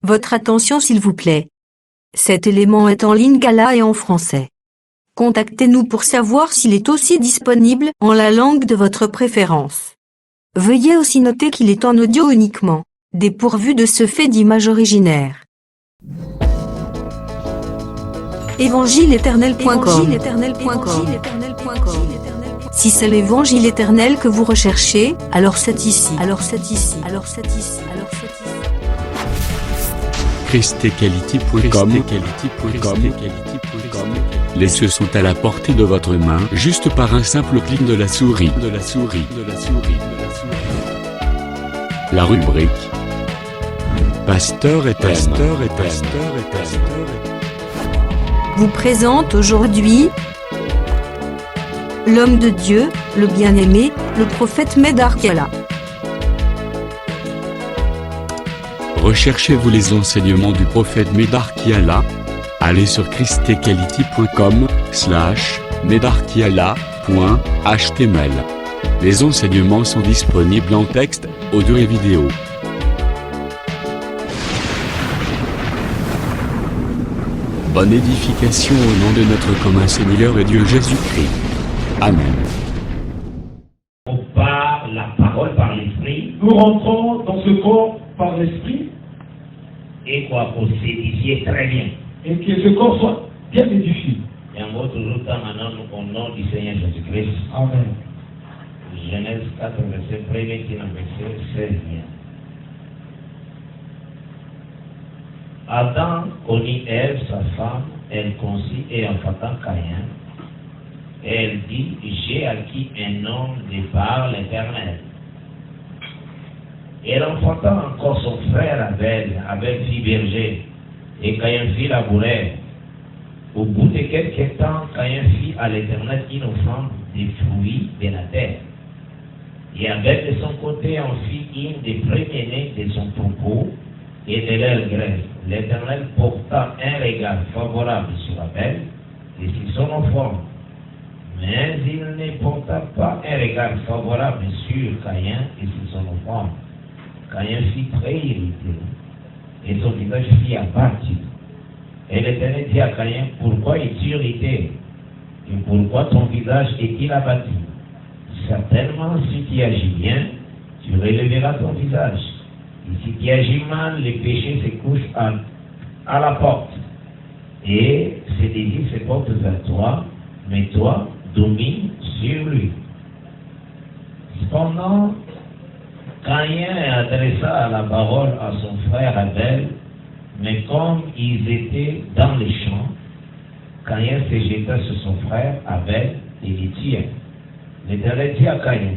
Votre attention s'il vous plaît. Cet élément est en lingala et en français. Contactez-nous pour savoir s'il est aussi disponible en la langue de votre préférence. Veuillez aussi noter qu'il est en audio uniquement, dépourvu de ce fait d'image originaire. Évangile-éternel.com. Si c'est l'évangile éternel que vous recherchez, alors c'est ici. ChristEquality.com. Les cieux sont à la portée de votre main, juste par un simple clic de la souris. La rubrique Pasteur et thème vous présente aujourd'hui l'homme de Dieu, le bien-aimé, le prophète Médar Kiala. Recherchez-vous les enseignements du prophète Médar Kiala? Allez sur christequality.com/medarkiala.html. Les enseignements sont disponibles en texte, audio et vidéo. Bonne édification au nom de notre commun Seigneur et Dieu Jésus-Christ. Amen. Par la parole, par l'esprit. Nous rentrons dans ce corps par l'esprit. Et quoi, pour s'édifier très bien. Et que ce corps soit bien édifié. Et en votre toujours temps maintenant, au nom du Seigneur Jésus-Christ. Amen. Genèse 4, verset 1, qui n'a verset 16 bien. Adam connut Ève, sa femme, elle conçut et enfanta Caïn. Et elle dit, j'ai acquis un homme de par l'Éternel. Et elle enfanta encore son frère Abel fit berger, et Caïn fit laboureur. Au bout de quelques temps, Caïn fit à l'Éternel une offrande des fruits de la terre. Et Abel de son côté en fit une des premiers-nés de son troupeau et de leur graisse. L'Éternel porta un regard favorable sur Abel et sur son offrande. Mais il ne porta pas un regard favorable sur Caïn et sur son offrande. Caïn fut très irrité et son visage fut abattu. Et l'Éternel dit à Caïn, pourquoi es-tu irrité? Et pourquoi ton visage est-il abattu? Certainement, si tu agis bien, tu relèveras ton visage. Et si tu agis mal, le péché se couche à la porte. Et ses désirs se portent vers toi, mais toi, domine sur lui. Cependant, Caïn adressa la parole à son frère Abel, mais comme ils étaient dans les champs, Caïn se jeta sur son frère Abel et le tua. L'Éternel dit à Caïn,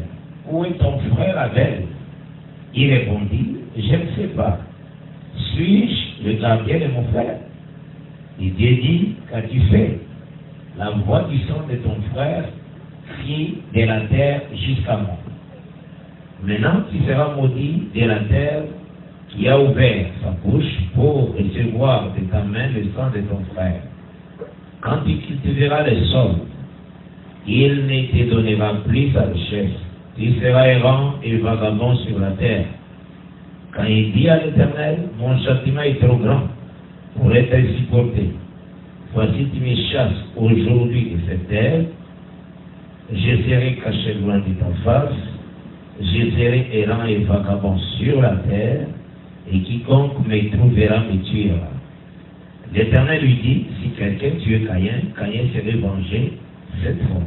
où est ton frère Abel? Il répondit, je ne sais pas. Suis-je le gardien de mon frère? Et Dieu dit, qu'as-tu fait? La voix du sang de ton frère fit de la terre jusqu'à moi. Maintenant, tu seras maudit de la terre qui a ouvert sa bouche pour recevoir de ta main le sang de ton frère. Quand tu cultiveras le sol, il ne te donnera plus sa richesse. Tu seras errant et vagabond sur la terre. Quand il dit à l'Éternel, mon châtiment est trop grand pour être supporté. Voici tu me chasses aujourd'hui de cette terre, je serai caché loin de ta face, je serai errant et vagabond sur la terre, et quiconque me trouvera me tuera. L'Éternel lui dit, si quelqu'un tue Caïn, Caïn serait vengé cette fois.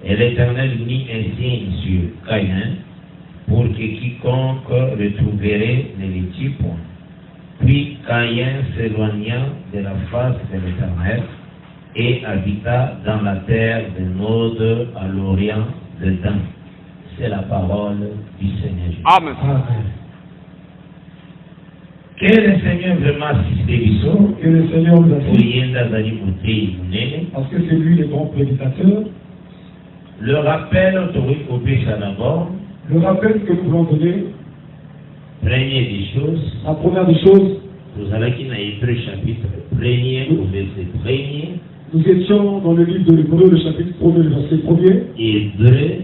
Et l'Éternel mit un signe sur Caïn, pour que quiconque le trouverait ne le tue point. Puis Caïn s'éloigna de la face de l'Éternel et habita dans la terre de Nod à l'Orient de Dan. C'est la parole du Seigneur Jésus. Amen. Que le Seigneur vraiment assiste Bissot, Que le Seigneur nous assiste, parce parce que c'est lui le grand prédicateur. le rappel autorise au péché d'abord. Le rappel que nous voulons donner, Première des choses, la première des choses, nous allons qui n'a Hébreu chapitre 1er au verset 1er. nous étions dans le livre de l'Hébreu, le chapitre 1er, le verset 1er. Hébreu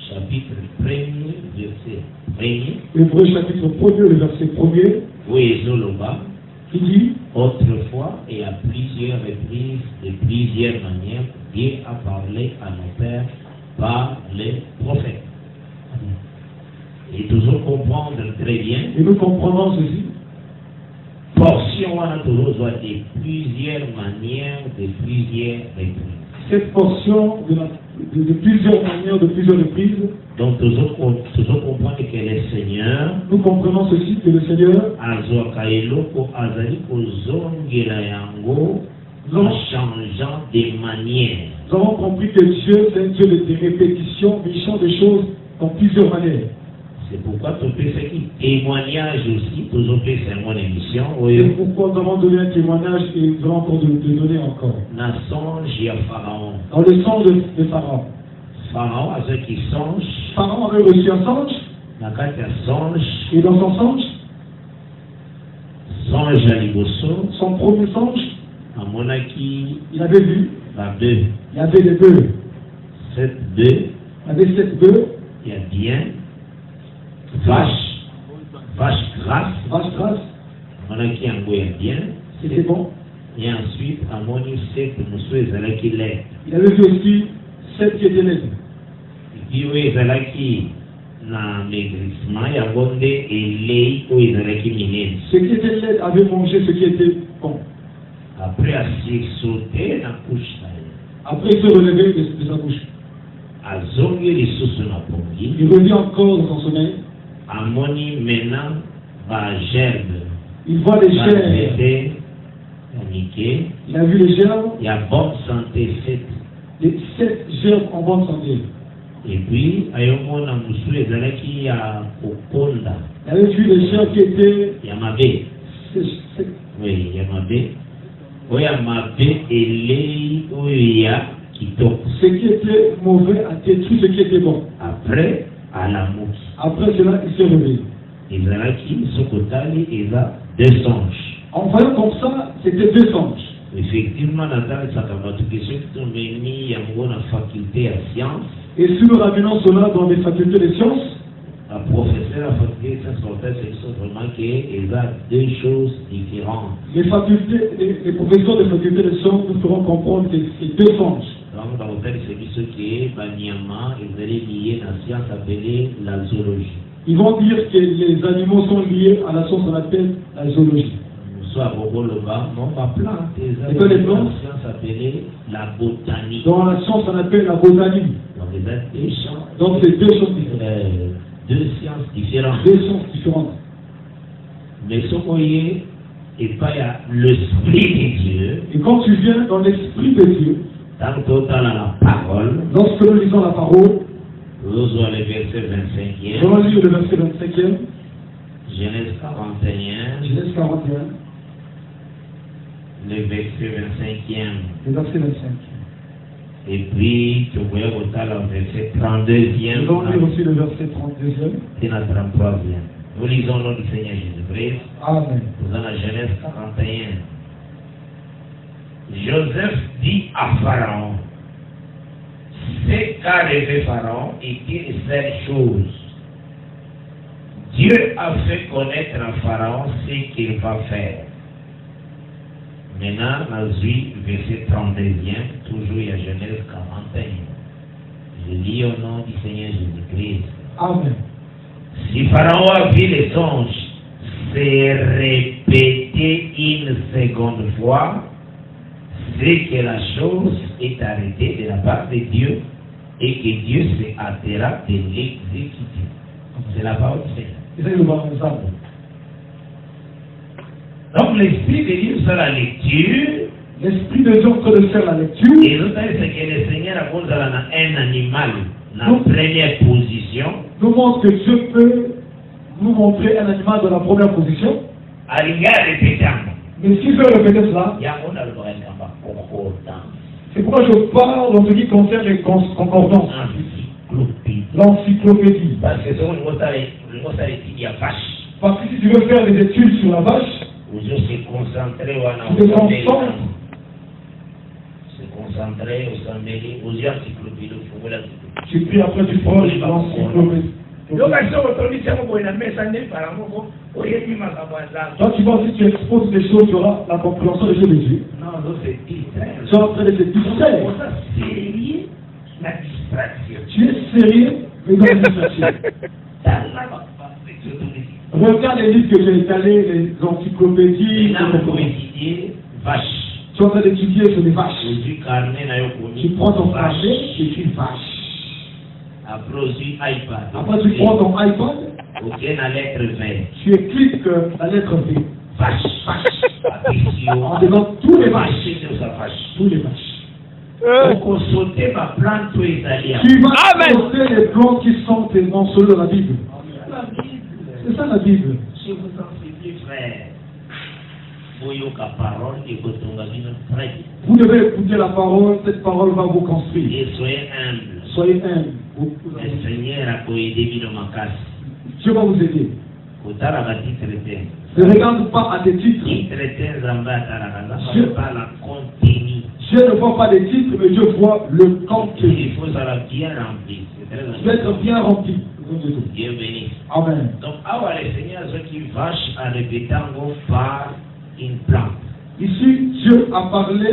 chapitre 1er verset premier. Hébreux chapitre 1er, le verset 1er, Oui, Zoloba. qui dit Autrefois et à plusieurs reprises, de plusieurs manières, Dieu a parlé à nos pères par les prophètes. Et toujours comprendre très bien, et nous comprenons ceci. portion wana tozozwa de plusieurs manières, de plusieurs reprises. Cette portion de plusieurs manières, de plusieurs reprises, Donc toujours comprendre que le Seigneur nous comprenons ceci, que le Seigneur azwaka eloko azali kozongela yango en Non. changeant des manières. nous avons compris que Dieu, c'est un Dieu de répétition, mais il change des choses en plusieurs manières. C'est pourquoi tu peux faire un témoignage aussi, toujours faire mon émission. Et Oui, pourquoi nous avons donné un témoignage et nous allons encore de donner encore. na songe ya Pharaon. Dans le sang de Pharaon. Pharaon a ceux qui songe, Pharaon avait reçu un songe, na kati ya songe, et dans son songe, songe ya liboso, son premier songe, amonaki il avait vu, babeu, il y avait des bœufs. 7 bœufs, Il y avait 7 bœufs, il y a bien, vache grasse, vaches grasses, amonaki yango ya bien, c'était bon. et ensuite amoni 7 mosusu ezalaki lait. Il avait vu aussi 7 qui étaient laides. Epi oyo ezalaki na maigrissement yango nde elei oyo ezalaki minene. Ceux qui étaient laides avaient mangé ce qui était bon. Après asauté na couche na ye, Après, il s'est relevé de sa bouche. azongi lisusu na pongi, Il revient encore dans son sommeil. amoni maintenant bagerbe Il voit les gerbes. banzete ya mike Il a vu les gerbes, ya bonne santé 7. les 7 gerbes en bonne santé. Et puis ayomona mosusu ezalaki ya kokonda Il avait vu les gerbes qui étaient ya mabe. c'est- Oui, ya mabe oyo ya mabe elei oyo ya kitoko. ce qui était mauvais a détruit ce qui était bon. Après alamuki Après cela, il s'est réveillé. ezalaki soki otali eza 2 songes. En voyant comme ça, c'était 2 songes. Effectivement natalisaka bato ke soki tomemi yango na faculté ya science, Et si nous ramenons cela dans les facultés des sciences, la professeur ya faculté ya science mortelle c'est biso vraiment ke eza 2 choses différentes. les professeurs des facultés des sciences nous feront comprendre que c'est 2 songes. Donc bakotalisa biso ke banyama ezali lié na science appelée la zoologie. Ils vont dire que les animaux sont liés à la science qu'on appelle la zoologie. Soit bokoloba non baplante Et que les ezali plantes? na science appelée la botanique. Dans la science qu'on appelle la botanique. Donc eza 2 champs, Donc c'est 2 choses différentes. 2 sciences différentes. 2 sciences différentes. Mais ce qu'on y est, et pas l'esprit de Dieu, Et quand tu viens dans l'esprit de Dieu, tant que dans la parole, lorsque nous lisons la parole, nous avons le verset 25e, nous allons lire le verset 25e, Genèse 41, Genèse 41, le verset 25e, le verset 25. et puis tu vois au verset Nous allons lire 32e, aussi le verset 32e. et la 33e. Nous lisons le nom du Seigneur Jésus-Christ. Amen. Nous avons la Genèse 41. Joseph dit à Pharaon, ce qu'a rêvé Pharaon est une seule chose. Dieu a fait connaître à Pharaon ce qu'il va faire. Maintenant, nous avons verset 32e, toujours il y a Genèse 41. Je lis au nom du Seigneur Jésus-Christ. Amen. Si Pharaon a vu les songes se répéter une seconde fois, c'est que la chose est arrêtée de la part de Dieu et que Dieu se hâtera de l'exécuter. C'est la parole du Seigneur. Et ça, nous allons ensemble. Donc l'Esprit de Dieu sur la lecture, L'Esprit de Dieu est en train de faire la lecture. et nous savons que le Seigneur a posé un animal dans la Donc, première position, nous montre que Dieu peut nous montrer un animal dans la première position. à l'égard répétant. Mais si je veux répéter cela, Il y a un concordance, c'est pourquoi je parle en ce qui concerne les concordances, encyclopédie. l'encyclopédie. Parce que c'est le mot ça il y a vache. Parce que si tu veux faire des études sur la vache, Vous se concentrer tu te concentres. se concentrer au samedi, aux encyclopédies, Tu pries après tu prends l'encyclopédie. Quand tu vas aussi, tu exposes les choses, tu auras la compréhension des choses de Dieu. Non, c'est distraire. Tu es en train de te distraire. Sérieux, la distraction. Tu es sérieux, mais dans la distraction. Regarde les livres que j'ai étalés, les encyclopédies. Vache. Tu es en train d'étudier sur les vaches. Tu prends ton vache carnet et tu vaches. Après, tu prends ton iPad. La lettre V. Tu écris la lettre V. Vache. En disant tous les vaches. Tous les vaches. Donc, sauter ma plante italienne. Tu vas sauter les plantes qui sont mentionnés dans la Bible. C'est ça la Bible. Si vous enseignez, frère, vous devez écouter la parole, cette parole va vous construire. Et soyez humble. Soyez humble. Le Seigneur a aidé dans ma casse. Dieu va vous aider. Ne regarde pas à des titres. Dieu ne voit pas des titres, mais Dieu voit le contenu. Il faut ça bien rempli. Tu dois être bien rempli. Dieu bénisse. Amen. Donc, alors le Seigneur ce qui vache en répétant par une plante. Ici, Dieu a parlé,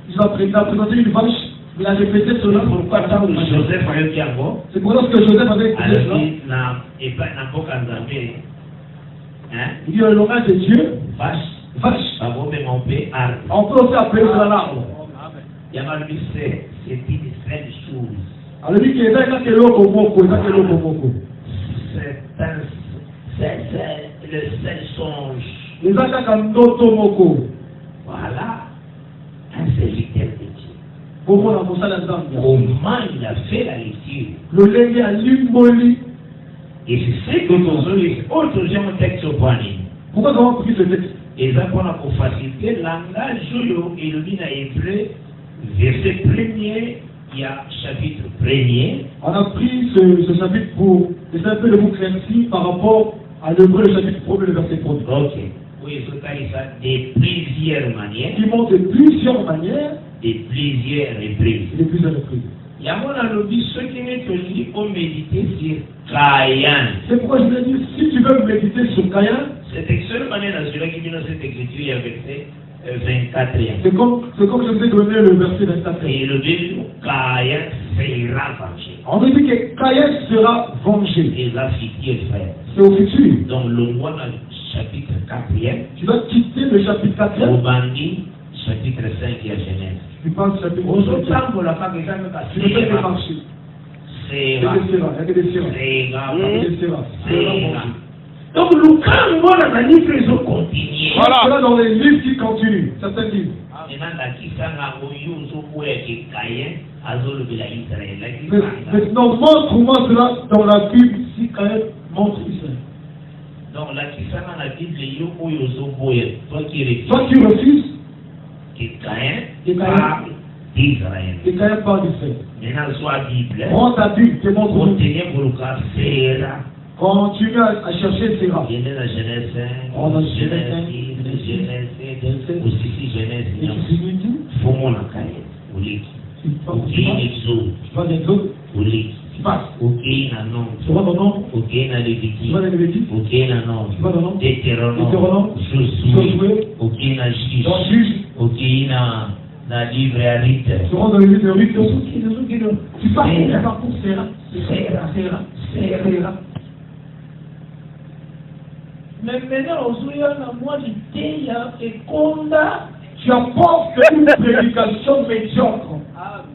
il a présenté une vache, il a répété cela. Pourquoi tant que Joseph a eu un mot? C'est pour ça que Joseph avait écouté cela. Il dit le langage de Dieu, vache. On peut aussi appeler cela l'arbre. C'est une seule chose. Alors il dit qu'il y a que l'eau moko. C'est le seul songe. Les gens qui ont d'autres moko. Voilà un serviteur de Dieu. Comment il a fait la lecture? Le légui a l'immoli. Et c'est ce que nous avons autre gens texte au point. Pourquoi nous avons pris ce texte? Et ça pour faciliter le langage et le dit à hébreu, verset 1er, il y a chapitre 1er. On a pris ce chapitre pour essayer un peu de vous clarifier par rapport à l'hébreu, le chapitre 1er, le verset 1er. Ok. Oui, je carry ça de plusieurs manières. Qui montre de plusieurs manières. De plusieurs reprises. De plusieurs reprises. Il y a mon lobby, ceux qui mettent au méditer sur Caïn. C'est pourquoi je veux dire, si tu veux méditer sur Caïn, c'est l'excellente manière dans celui qui vient dans cette écriture, il y a verset 24. C'est comme je vous ai donné le verset 24. Et le Bible, Caïn sera vengé. On dit que Caïn sera vengé. Et là, futur, frère. C'est au futur. Donc, le mois dans le chapitre 4e. Tu dois quitter le chapitre 4e. Au bandit, chapitre 5 et à Genèse. Tu penses chapitre 5. Aux autres temps, la femme est jamais passée. Tu ne peux pas marcher. C'est là. Donc, le camp, on a un livre, ils ont continué. Voilà. Cela dans les livres qui continuent, certains livres. Maintenant, montre-moi cela dans la Bible, si Caïn montre Israël. Donc, la Kisana, la Bible, toi qui refuses que Caïn parle d'Israël. Que Caïn parle d'Israël. Maintenant, soit Bible. Prends ta Bible, te montre. Continue à chercher Séra. Genèse 5, Genèse 7, aussi Genèse 9. Faut mon Caïn. Ok, Exode. Tu vas d'Exode. Tu passes. Ok, Nanon. Tu vas dans Nombre. Ok, na Lévitique. Tu vas dans Lévitique. Ok, Nanon. Tu vas dans Nombre. Deutéronome. Josué. Ok, na Juge. Dans Juge. Ok, na livre à Rite. Tu rentres dans le livre de Rite. Tu passes. Tu parcours Séra. Mais maintenant, aujourd'hui, moi, l'idée est qu'on a. Tu apportes une prédication médiocre.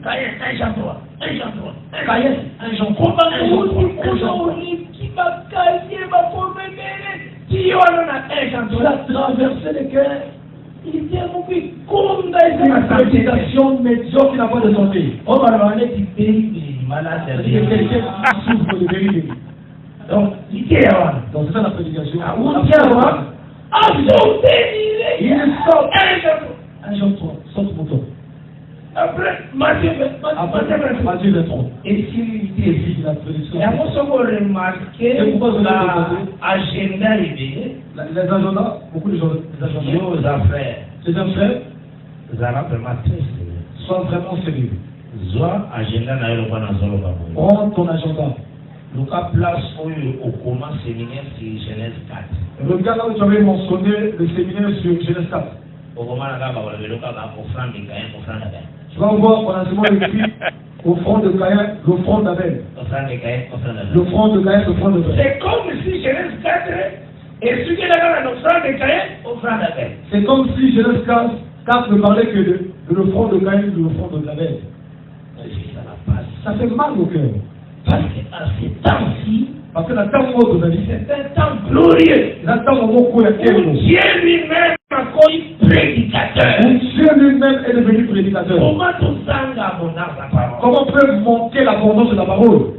Caïn, un Jean 3. Caïn, un Jean 3. Qui m'a cassé ma pauvre mère. Qui en a un Jean 3. Tu as traversé le cœur. Il était beaucoup comme dans une prédication médiocre qui n'a pas de santé. On va demander du pays des malades. Il y a quelqu'un qui souffre de vérité. Donc, il est là. Donc, c'est ça la prédication. Il sort un Jean 3, saute mon tour. Après, Matthieu 23. Et si la prédiction. Et après, on va remarquer l'agenda est les agendas, beaucoup de gens, les agendas. Aux affaires. Les affaires. Vous allez vraiment très sérieux. Sois vraiment sérieux. Soit agenda n'a pas dans solo. Prends ton agenda. Le cas place au comment séminaire sur Genèse 4. Regarde là où tu avais mentionné le séminaire sur Genèse 4. Au moment là, offrande de Caïn, offrande d'Abel. Tu vas voir pendant écrit offrande de Caïn, l'offrande d'Abel. Offrande de Caïn, offrande d'Abel. L'offrande de Caïn, l'offrande d'Abel. C'est comme si Genèse 4 et ce qui est dans l'offrande de Caïn, offrande d'Abel. C'est comme si Genèse 4 ne parlait que de l'offrande de Caïn, de l'offrande d'Abel. Ça fait mal au cœur. Parce qu'à ce temps-ci, parce que la temps où vous avez dit, c'est un temps glorieux. La temps où Dieu lui-même a connu prédicateur. Dieu lui-même est devenu prédicateur. Comment tout ça l'abondance de la parole? Comment peut manquer l'abondance de la parole?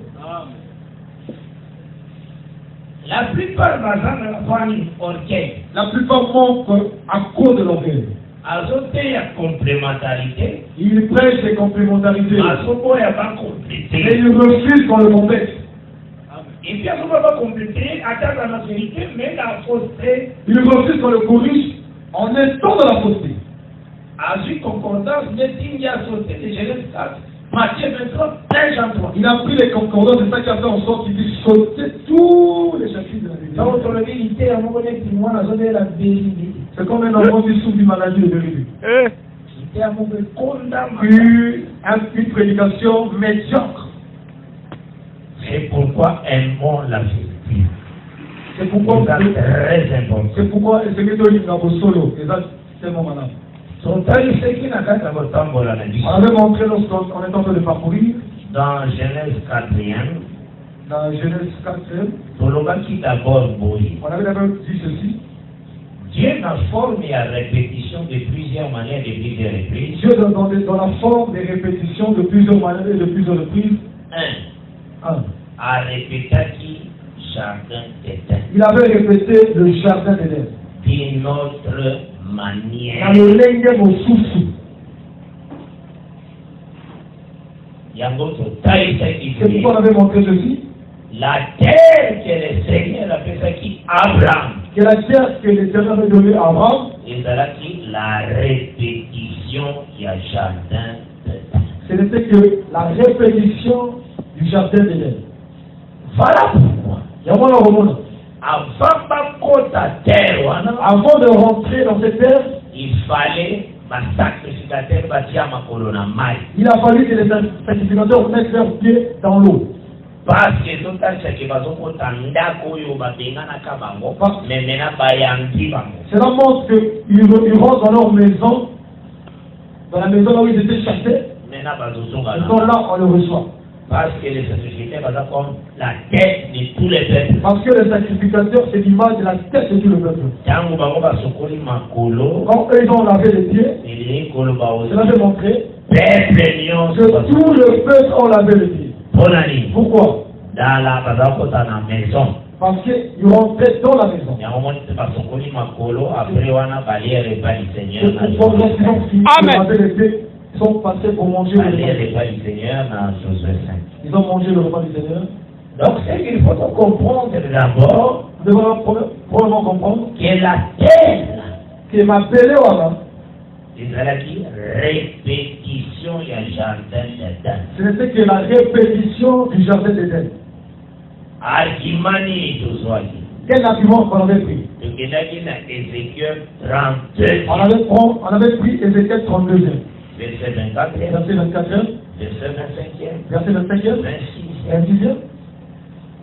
La plupart des gens ne font une orgueil. La plupart manquent à cause de l'orgueil. Ajouter il y a complémentarité. Il prêche les complémentarités. Il n'y a pas complété. Et il refuse qu'on le complète. Et puis, on ne peut pas compléter, atteindre la maturité, mais la fausseté. Il refuse qu'on le corrige en étant dans la fausseté. À suite concordance, il y a sauté de Genèse 4, Matthieu 23, 1 Jean 3. Il a pris les concordances, c'est ça qui a fait en sorte qu'il puisse sauter tous les chapitres de la Bible. Dans votre vérité, à un moment donné, moi, on a la vérité. C'est comme un enfant qui souffre d'une maladie de vérité. Une prédication médiocre. C'est pourquoi aimons la vérité. C'est pourquoi c'est très important. C'est pourquoi c'est que tu as solo. Et ça, c'est mon madame. On avait montré lorsqu'on est en train de parcourir. Dans Genèse 4e. Dans Genèse 4e. On avait d'abord dit ceci. Dieu dans forme et à répétition de plusieurs manières, de plusieurs reprises. Dieu dans la forme des répétitions de plusieurs manières et de plusieurs reprises. A répété qui jardin d'Éden. Il avait répété le jardin d'Éden. D'une autre manière. Dans le lenge mosusu. C'est pourquoi on avait montré ceci. La terre que le Seigneur appelle ça qui Abraham. Que la terre que le Seigneur avait donnée à Abraham. Et ça qui la répétition qui a jardin d'Éden. Ce n'était que la répétition du jardin d'Éden. Voilà pourquoi. Avant de rentrer dans cette terre, il fallait il a fallu que les sacrificateurs mettent leurs pieds dans l'eau. Parce que cela montre qu'ils rentrent dans leur maison, dans la maison là où ils étaient chassés. Ils sont là, on le reçoit. Parce que les sacrificateurs sont comme la tête de tous les peuples. Parce que les sacrificateurs, c'est l'image de la tête de tout le peuple. Quand eux, ils ont lavé les pieds, cela fait montrer que tout le peuple ont lavé les pieds. Pourquoi? Dans la maison. Parce qu'ils rentraient dans la maison. Amen. Ils sont passés pour manger le repas du Seigneur dans Josué 5. Ils ont mangé le repas du Seigneur. Donc, c'est qu'il faut comprendre d'abord. Nous devons probablement comprendre que la terre qui m'a appelé voilà. C'est la répétition du jardin d'Éden. Ce n'était que la répétition du jardin d'Éden. Argumani Josué. Quel argument qu'on avait pris? Ézéchiel 32. On avait pris Ézéchiel 32. Verset 24. Verset 24. Verset 25. Verset 25. 26.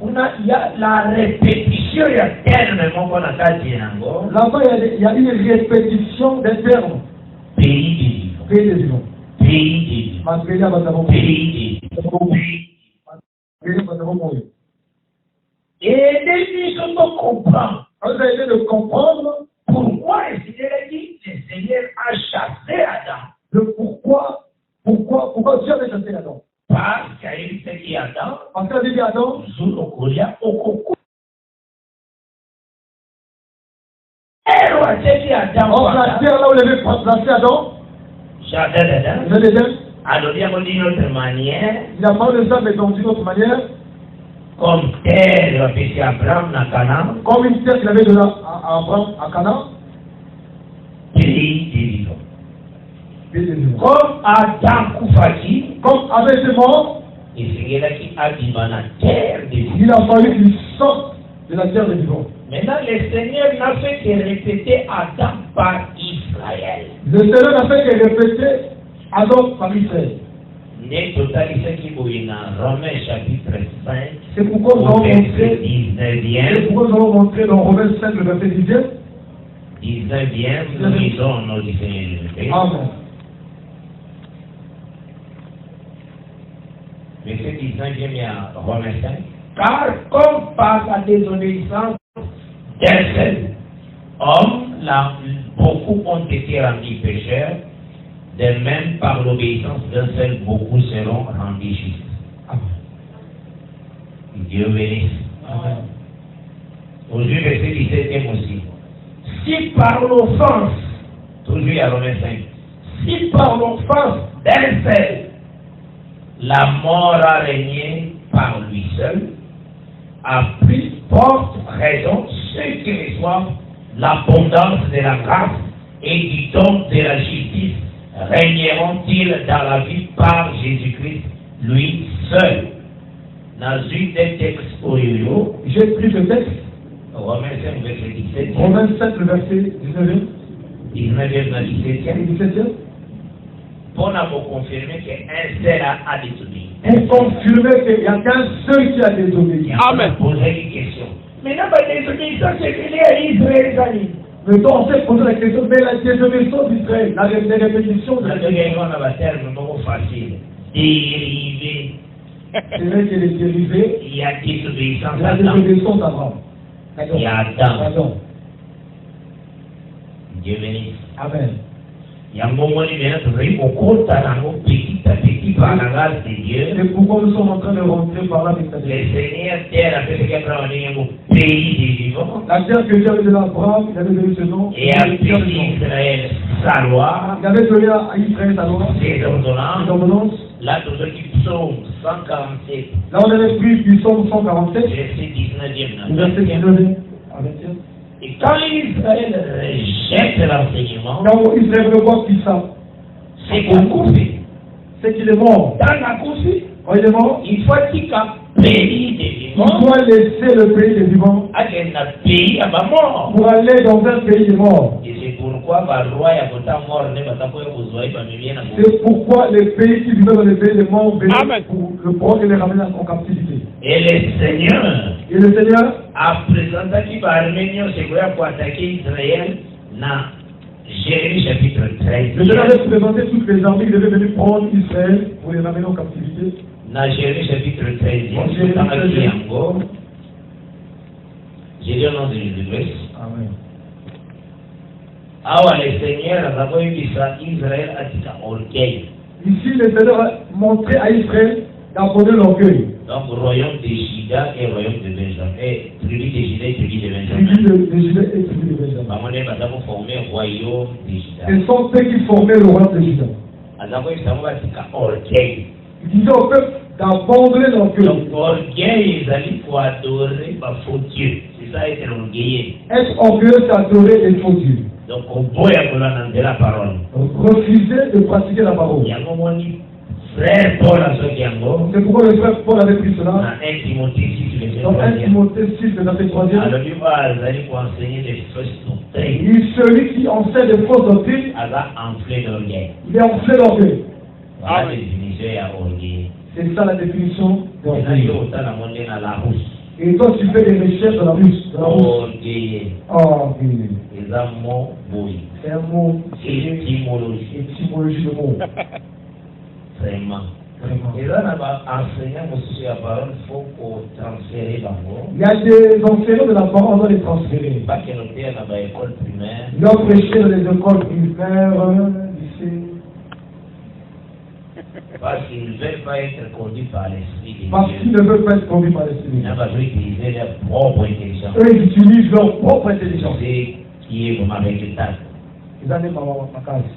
Il y a la répétition, il y a tellement qu'on a qu'à dire encore. Là-bas, il y a une répétition des termes. Pays des vivants. Pays des vivants. Pays des vivants. Pays des vivants. Et depuis qu'on comprend, vous avez essayé de comprendre pourquoi le Seigneur a chassé Adam. Pourquoi Dieu avait chassé Adam? Parce qu'il a dit Adam. Parce qu'il a dit Adam. Dans la terre là où il avait placé Adam. Jardin d'Éden. Alors il a dit d'une autre manière. Il a parlé de ça, mais d'une autre manière. Comme terre, il a fait Abraham à Canaan. Comme une terre qu'il avait donnée à Abraham à Canaan. Pays des vivants. Comme Adam Koufaki. Comme avait été mort. Il a fallu qu'il sorte de la terre des vivants. Maintenant, le Seigneur n'a fait que répéter Adam par Israël. Le Seigneur n'a fait que répéter Adam par Israël. Romains chapitre 5. C'est pourquoi nous allons montrer dans Romains 5 le verset 10e. 19e, nous lisons nos Seigneur Jésus-Christ. Amen. Verset 19e, il y a Romains 5. Car comme par la désobéissance d'un seul homme, beaucoup ont été rendus pécheurs, de même par l'obéissance d'un seul, beaucoup seront rendus justes. Amen. Dieu bénisse. Amen. Aujourd'hui, verset 17e aussi. Si par l'offense, toujours à Romains 5, si par l'offense d'un seul, la mort a régné par lui seul, à plus forte raison, ceux qui reçoivent l'abondance de la grâce et du don de la justice régneront-ils dans la vie par Jésus-Christ, lui seul. Dans une des textes au yo, j'ai pris le texte. Romains 5, verset 17. Romains 7, le verset 19e. 19e, 17e. 17e. Pour nous confirmer qu'un seul a désobéi. Pour confirmer qu'il n'y a qu'un seul qui a désobéi. Amen. Poser une question. Maintenant, la désobéissance, c'est qu'il y a Israël, amis. Mais donc, on s'est posé la question, mais la désobéissance d'Israël, la répétition de la désobéissance. On a un terme beaucoup facile. Dérivé. C'est vrai qu'il est dérivé. Il y a désobéissance à Adam. La désobéissance d'Abraham. Il y a Adam. Dieu bénisse. Amen. Il y a un moment où petit à petit par la grâce de Dieu. Et pourquoi nous sommes en train de rentrer par là avec ta le Seigneur terre a fait ce qu'il a fait au pays des vivants. La terre que Dieu avait donné à Abraham, il avait donné ce nom. Et a pris Israël sa loi. Il avait donné à Israël sa loi. Ses ordonnances. Là, tout ce qui psaume 147. Là, on avait pris du psaume 147. Verset 19e. Verset 19e. Et quand Israël rejette l'enseignement, quand Israël revoit qui ça, c'est beaucoup fait. C'est qu'il est mort. Dans la course, il est mort. Il faut qu'il a pays des vivants. Il doit laisser le pays des vivants. Aller dans le pays à ma mort. Pour aller dans un pays des morts. Et c'est pourquoi le roi a voté mort. C'est pourquoi les pays qui vivaient dans les pays des morts venaient pour le prendre et les ramener en captivité. Et le Seigneur a présenté qui va Arménie pour attaquer Israël dans Jérémie chapitre 13. Le Seigneur avait présenté toutes les armées qui devaient venir prendre Israël pour les ramener en captivité. Dans Jérémie chapitre 13, j'ai dit au nom de Jésus-Christ. Amen. Alors le Seigneur a dit Israël a dit orgueil. Ici, le Seigneur a montré à Israël d'abandonner l'orgueil. Donc, royaume de Juda et royaume de Benjamin. Et tribu de Juda et tribu de Benjamin. Tribu de Juda et tribu de Benjamin. Nous avons formé le royaume de Juda. Ce sont ceux qui formaient le royaume de Juda. Nous avons dit orgueil. Il disait au peuple d'abandonner l'orgueil. Donc, orgueil, ils allaient pour adorer faux Dieu. C'est ça, être orgueilleux. Être orgueilleux, c'est adorer les faux dieux. Donc, on peut y la parole. Refuser de pratiquer la parole. Il y a un moment où frère Paul a sorti un mot. C'est pourquoi le frère Paul avait pris cela. Dans 1 Timothée 6, dans 1 Timothée 6, verset 3e. Alors, il va aller pour enseigner des fausses doctrines. Et celui qui enseigne des fausses doctrines, il va enfler d'orgueil. Il est enflé d'orgueil. Voilà la définition à orgueil. C'est ça la définition d'orgueil. Et toi, tu fais des recherches dans la rue. Orgueil. Orgueil. C'est un mot bouilli. C'est un mot. Étymologie. Étymologie de mots. Vraiment. Et là, on va enseigner aussi la parole, il faut qu'on transférer l'amour. Il y a des enseignants de la parole, on doit les transférer. Pas que nous sommes dans l'école primaire. Ils doivent prêcher dans les écoles primaires, lycées. Parce qu'ils ne veulent pas être conduits par l'esprit de Dieu. Parce qu'ils ne veulent pas être conduits par l'esprit de Dieu. Ils vont utiliser leur propre intelligence. Eux, ils utilisent leur propre intelligence. C'est qui est vraiment avec le tas. Ils en ont ma case.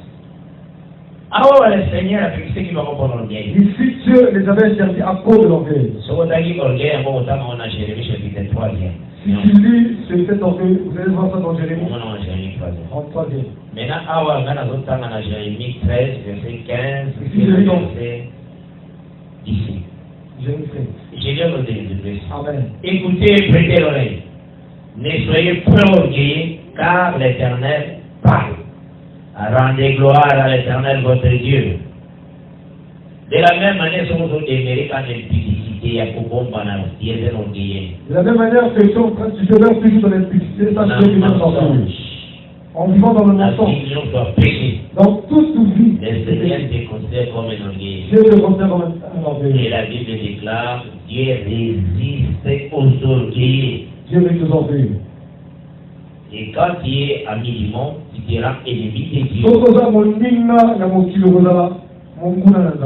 Alors, le Seigneur a fixé qu'il va reprendre l'orgueil. Ici, Dieu les avait interdits à cause de l'orgueil. Si on a dit l'orgueil, on a Jérémie chapitre 3e. Si tu lis cet orgueil, vous allez voir ça dans Jérémie. On a Jérémie 3e. En 3e. Maintenant, on a Jérémie 13, verset 15, verset 17. Je viens vous dire. Amen. Écoutez et prêtez l'oreille. Ne soyez pas orgueilleux, car l'Éternel parle. Rendez gloire à l'Éternel votre Dieu. De la même manière, si vous demeurez quand l'impudicité, à de la même manière que si tu demeures toujours dans l'impudicité, ça c'est une mensonge. En vivant dans le mensonge, dans toute vie, le Seigneur te considère comme un orgueil. Dieu te considère comme un orgueil. Et la Bible déclare, Dieu résiste aux orgueilleux. Dieu résiste aux orgueilleux. Et quand tu es ami du monde, tu te rends ennemi de Dieu.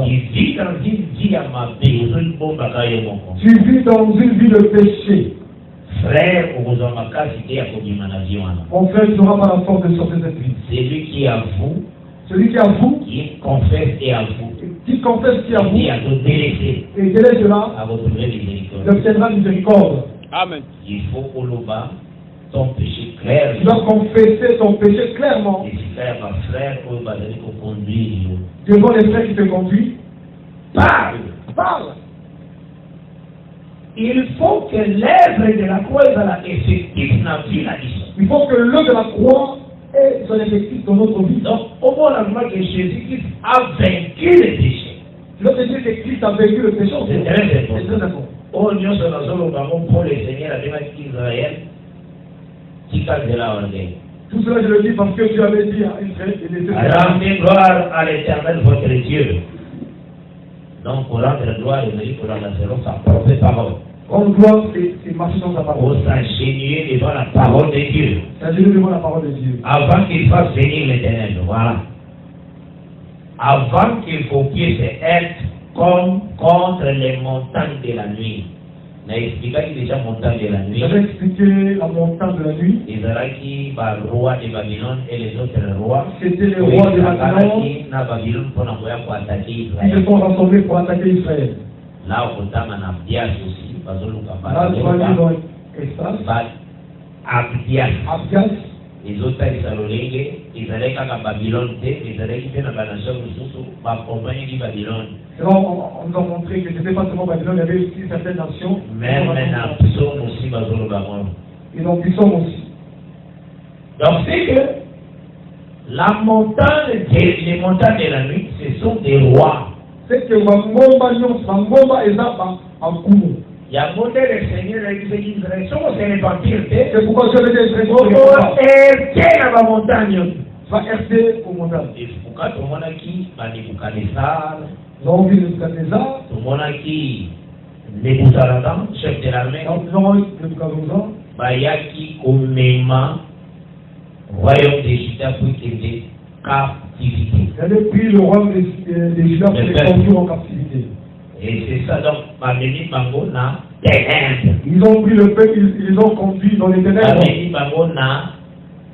Tu vis dans une vie à ma Tu vis dans une vie de péché. Frère, mon frère, tu n'auras pas la force de sortir de cette vie. Celui qui avoue, qui confesse et avoue, qui confesse, qui avoue, et à te délaisser, et délaisse cela, il obtiendra miséricorde. Amen. Il faut au loba ton péché clair. Tu dois confesser ton péché clairement. Et si frère, ma frère, au bazar, il faut conduire. Devant les frères qui te conduisent, parle. Il faut que l'œuvre de la croix soit effective dans la vie. Il faut que l'œuvre de la croix ait son effectif dans notre vie. Donc, au moment que Jésus-Christ a vaincu le péché. Tu dois te dire que Christ a vaincu le péché. C'est très important. C'est très important. Oh, nous sommes pour le Seigneur, avec Israël, qui casse de la orgueil. Tout cela, je le dis parce que tu avais dit à Israël. Rendez gloire à l'Éternel, votre Dieu. Donc, pour rendre gloire, il dit pour rendre sa propre parole. Rendre gloire, c'est marcher dans sa parole. Pour s'agenouiller devant la parole de Dieu. S'agenouiller devant la parole de Dieu. Avant qu'il fasse venir l'Éternel, voilà. Avant qu'il faut qu'il se être comme contre les montagnes de la nuit. On a expliqué déjà montagne de la nuit. J'avais expliqué la montagne de la nuit. Israël, le roi de Babylone et les autres rois. C'était les rois de Babylone. Ils se sont rassemblés pour attaquer Israël. Là, on a Abdias aussi. Là, tu vas lire dans l'espace. Abdias. Les autres Thessaloniques, Israël quand Babylone, Israël qui fait la balance pour accompagner Babylone. On nous a montré que ce n'était pas seulement Babylone, il y avait aussi certaines nations. Même maintenant, Psom aussi, et donc Psom aussi. Donc c'est que les montagnes de la nuit, ce sont des rois. C'est que Mangomba et Zapa en Koumou. Il y a monté le Seigneur et Israël. C'est pourquoi je vais dire Israël. La montagne. Va RT aux montagnes. Et pourquoi tout le monde qui va Nebuchadnezzar. Nous avons vu Nebuchadnezzar. Tout le monde qui Nebuzaradan, chef de l'armée. Nous avons vu Nebuchadnezzar. Bayaki Omema, royaume des Judas pour qu'il ait captivité. Il avait pris le royaume des Judas pour les conduire en captivité. Et c'est ça donc, Mameni Bangona, ténèbres. Ils ont pris le peuple, ils ont conduit dans les ténèbres. Mameni Bangona,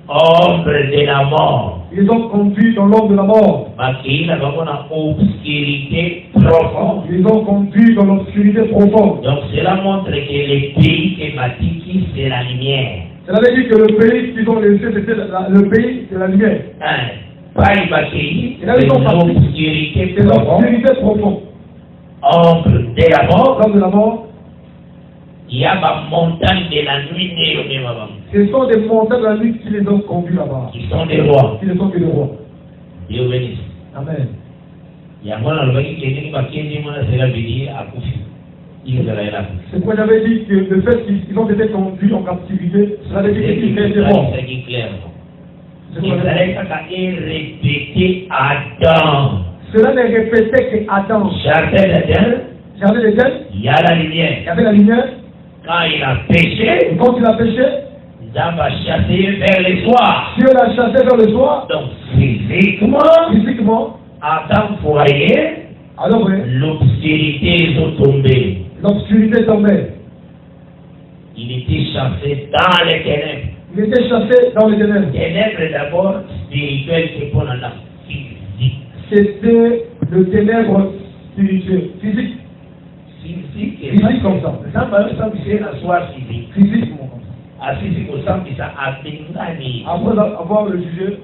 ombre de la mort. Ils ont conduit dans l'ombre de la mort. Makina Bangona, obscurité profonde. Ils ont conduit dans l'obscurité profonde. Donc cela montre que les pays thématiques, c'est la lumière. Cela veut dire que le pays qu'ils ont laissé, c'était le pays de la lumière. Pas Ibakei, c'est l'obscurité profonde. Ombre de la mort. L'ombre de la mort. Il y a la montagne de la nuit. Ce sont des montagnes de la nuit qui les ont conduits là-bas. Qui sont des rois. Qui ne sont que des rois. Dieu bénisse. Amen. Il y a moi qui c'est pourquoi j'avais dit que le fait qu'ils ont été conduits en captivité, cela veut dire qu'ils étaient rois. C'est clair. Israël a répété Adam. Cela ne répétait qu'Adam. Jardin d'Éden. Il y a la lumière. Il y avait la lumière. Quand il a péché. Et quand il a péché. Adam va chasser vers le soir. Dieu l'a chassé vers le soir. Donc physiquement, Adam voyait. Alors oui. L'obscurité est tombée. L'obscurité tombait. Il était chassé dans les ténèbres. Il était chassé dans les ténèbres. Ténèbres d'abord spirituelles qui font la physique. C'était le ténèbre spirituel. Physique. Physique comme ça. Ça va c'est la soirée physique. Physiquement. À physique au sens ça a bengani. Après avoir le jugé.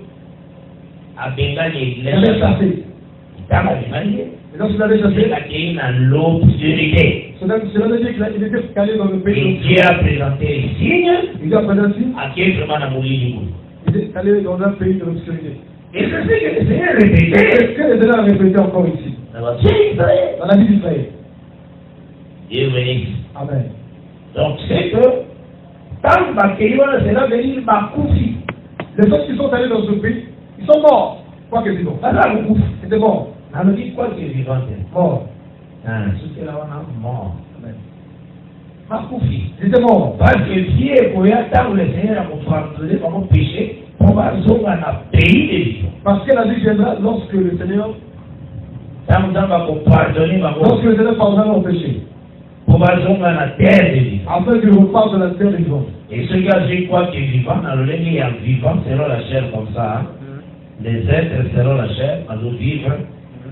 A bengani. Il avait chassé. Il a bengani. Il Lorsqu'il avait chassé, cela veut dire qu'il était calé dans le pays. Et Dieu a présenté les signes. Il lui a présenté à qui est vraiment la mouille. Il est allé dans un pays de l'obscurité. Et c'est ce que le Seigneur répétait. Est-ce que le Seigneur a répété encore ici? Dans la vie d'Israël. Dieu bénisse. Amen. Donc c'est que tant que cela veut dire Bakoufi. Les gens qui sont allés dans ce pays, ils sont morts. Quoi que vivants. C'était mort. On nous dit quoi que vivant? Mort. C'est là on a mort. Amen. Bakoufi. Ils étaient morts. Parce que Dieu est tant le Seigneur a pardonné par mon péché, pour va dans un pays de vivants. Parce que la vie viendra lorsque le Seigneur pardonner lorsque le Seigneur pardonnera nos péchés. Pour va dans la terre de vivants. Afin qu'il reparte de la terre vivante. Et ce gars, j'ai quoi que vivant, dans le ligne, il y a vivant selon la chair comme ça. Hein? Les êtres selon la chair, nous vivre,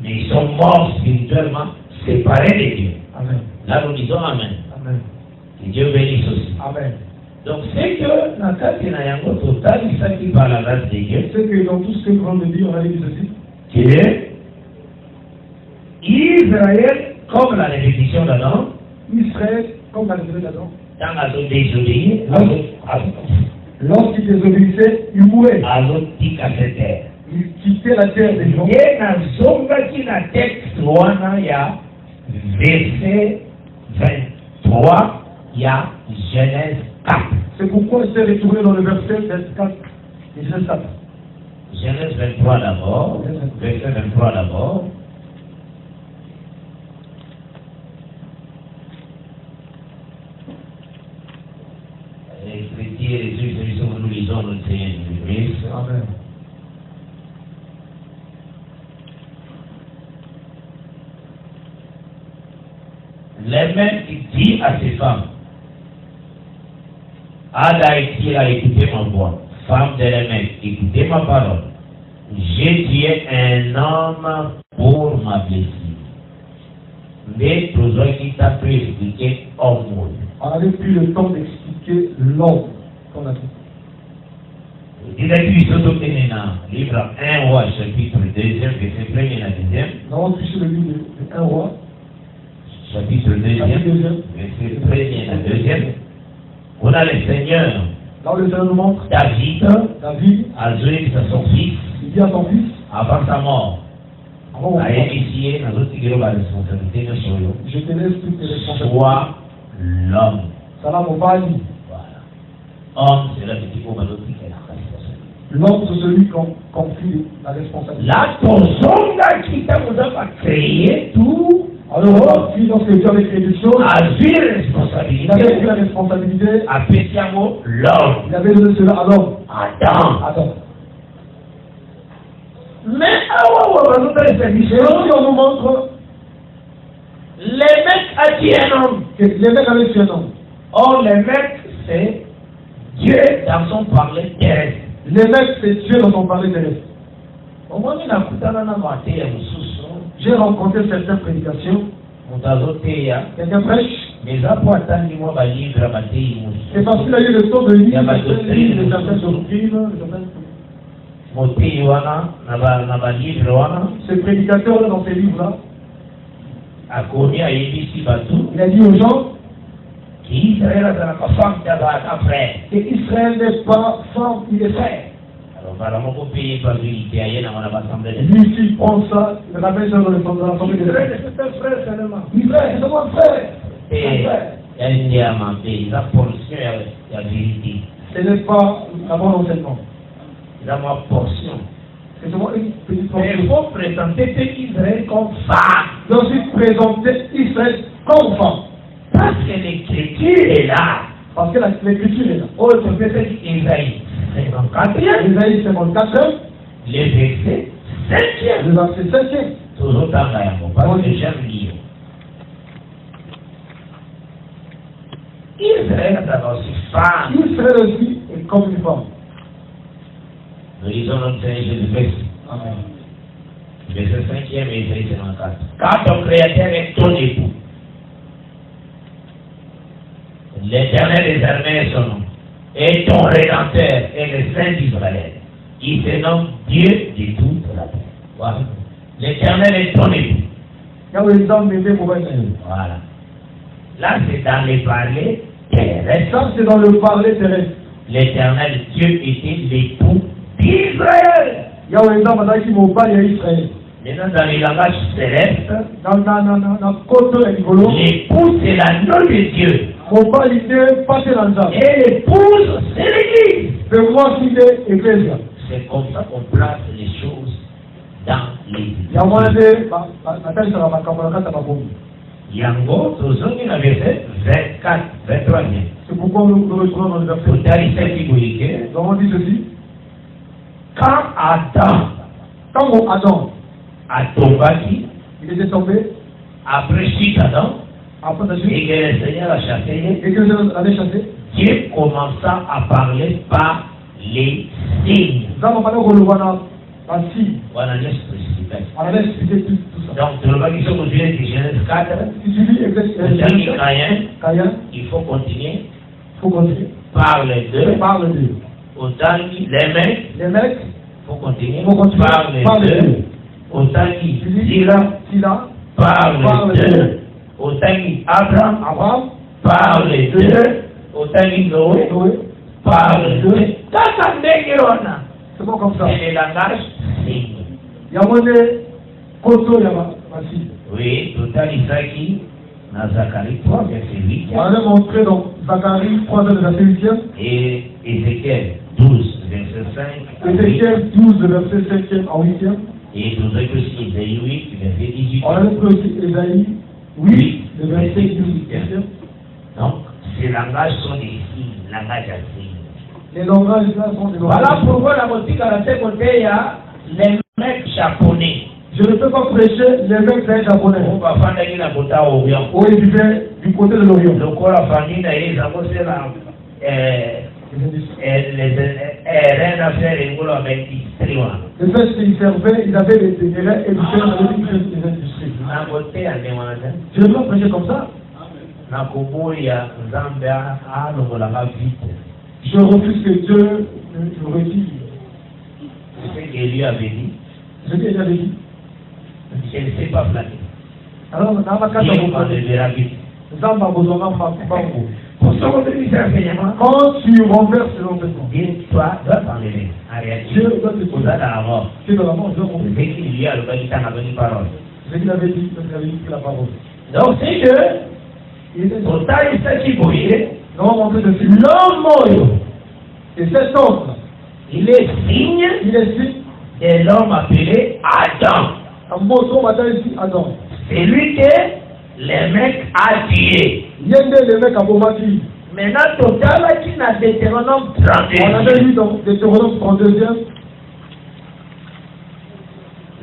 mais ils sont morts spirituellement, séparés de Dieu. Amen. Là, nous disons Amen. Amen. Que Dieu bénisse aussi. Amen. Donc, c'est que, dans le cas de Nayango total, il s'agit par la grâce de Dieu. C'est que dans tout ce que nous venons de dire, on a dit ceci. Que Israël, comme la répétition d'Adam, Israël, comme la répétition d'Adam, dans la zone désobéie, lorsqu'il désobéissait, il mourait. Il quittait la terre des gens. Et dans le texte, il y a verset 23, il y a Genèse 4. C'est pourquoi il s'est retourné dans le verset 24 et Genèse 4. Genèse 23 d'abord, verset 23 d'abord. Les chrétiens, les yeux, nous lisons notre Seigneur Jésus-Christ. Amen. Les mêmes qui dit à ces femmes, Ada a écouté ma voix, femme de l'Émen, écoutez ma parole. J'ai tué un homme pour ma blessure. Mais pour ceux qui t'a pu expliquer homme. On n'avait plus le temps d'expliquer l'homme qu'on a dit. Il a dit livre 1 roi, chapitre 2, verset 1er et 2. Nous avons touché le livre de 1 roi. Chapitre 2, verset 1er et 2. On a le Seigneur. Là où le Seigneur nous montre David a joué à son fils. Il dit à son fils, avant sa mort, a initié dans notre responsabilité de Soyo. Je te laisse toutes les responsabilités. Sois l'homme. Ça va mon pas dit. Voilà. Homme, c'est là que tu peux me dire qu'il est la responsabilité. L'homme, c'est celui qui confie la responsabilité. La personne qui t'a créé tout. Alors, lorsque Dieu avait créé des choses, a vu la responsabilité. Il avait pris la responsabilité. A spécialement l'homme. Il avait donné cela à l'homme. Adam. Mais on nous montre les mecs a tué un homme. Les mecs avaient tué un homme. Or, les mecs, c'est Dieu dans son parler terrestre. Les mecs, c'est Dieu dans son parler terrestre. Au moins, il a coupé dans la maté. J'ai rencontré certaines prédications. Quelqu'un prêche. Mais ça pour attendre moi va livre à c'est parce qu'il a eu le temps de lire de certaines doctrines. Ce prédicateur-là, dans ces livres-là, il a dit aux gens qu'Israël n'est pas femme, il est frère. Lui qui prend ça, il rappelle ça dans l'Assemblée des frères. C'est un frère seulement. Frère, c'est mon frère. Ce n'est pas un bon enseignement. C'est ma portion. C'est seulement une petite portion. Mais il faut présenter Israël comme femme. Il faut aussi présenter Israël comme femme. Parce que l'écriture est là. Parce que l'écriture est là. Autre verset Isaïe 54. Isaïe 54. Les versets 5e. Le verset 5e. Toujours dans la parce que j'aime lire. Israël est aussi femme. Israël aussi est comme une femme. Nous lisons notre Seigneur Jésus-Christ. Amen. Verset 5e et Isaïe 54. Car ton Créateur est ton époux. L'Éternel des armées est son nom. Et ton Rédempteur est le Saint d'Israël. Il se nomme Dieu de toute la terre. Voilà. L'Éternel est ton époux. Voilà. Là, c'est dans les parler terrestres. Ça, c'est dans le parler terrestre. L'Éternel Dieu était l'époux d'Israël. Maintenant, dans les langages célestes, l'époux, c'est l'agneau de Dieu. Et l'épouse, c'est l'Église. C'est comme ça qu'on place les choses dans l'Église. Yango, tozongi na verset 24, 23. C'est pourquoi nous retrouvons dans le verset. Comment dit ceci? Quand Adam a tombé, il était tombé. Après chute Adam, et que le Seigneur a chassé, Dieu commença à parler par les signes. Voilà, laisse préciser. Donc, dans le bagage de Genèse 4, il faut continuer. Par les deux. Autant les mecs, il faut continuer. Par les deux. Autant Sila, par les deux. Autant Abraham, par les deux. Autant Noé, par les deux. C'est bon comme ça. C'est le langage signe. Oui, total Isaki, dans Zacharie 3, verset 8. On a montré dans Zacharie 3, verset 8. Et Ézéchiel 12, verset 5. Ézéchiel 12, verset 5 à 8. Et nous avons aussi Ésaïe 8, verset 18. On a aussi Ésaïe 8, verset 18. Donc, ces langages sont des signes, langages à signes. Les langages là sont des langages. Voilà pourquoi la boutique à la côté, il y a les mecs japonais. Je ne peux pas prêcher les mecs japonais. On va faire la côté à Orient. Oui, ils vivaient du côté de l'Orient. Le corps la famille, ils ont posé les reines à faire les boulots avec l'industrie. Les fait qu'ils servaient, ils avaient des reines et ils servaient avec les industries. Je ne peux pas prêcher comme ça. Je refuse que Dieu me retire. C'est ce qu'Élie avait dit. Ce qu'il avait dit. Je ne sais pas flatter. Alors, dans ma carte, Dieu m'enlèvera vite. Quand tu renverses l'enseignement, Dieu doit t'enlever. En réalité, Dieu doit te vous allez avoir. c'est dans la mort, Dieu comprend. C'est qu'il y a le bâtiment à la parole. Ce qu'il avait dit, c'est qu'il avait dit la parole. Donc, c'est que, Il était total, il s'est débrouillé. Nous avons montré de suite. L'homme, Et cet homme, il est signe il est dit, de l'homme appelé Adam. un mot son matin ici, Adam. C'est lui que les mecs a tué. Il y a des mecs à Bomaki. Maintenant, total, qui n'a Deutéronome On avait 32. lu dans Deutéronome 32e,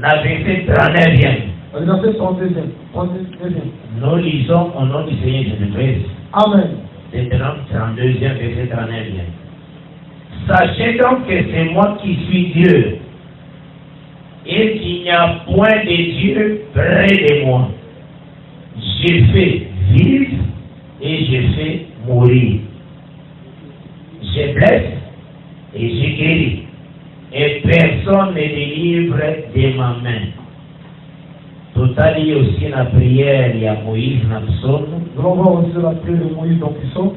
La verset 39e. le verset 32e. 39e. Nous lisons au nom du Seigneur Jésus-Christ. Amen. Deutéronome 32e, verset 39e. Sachez donc que c'est moi qui suis Dieu, et qu'il n'y a point de Dieu près de moi. J'ai fait vivre et j'ai fait mourir. Je blesse et je guéris, et personne ne délivre de ma main. Total, il y a aussi la prière, il y a Moïse, dans le psaume. Nous allons voir aussi la prière de Moïse dans Psaume.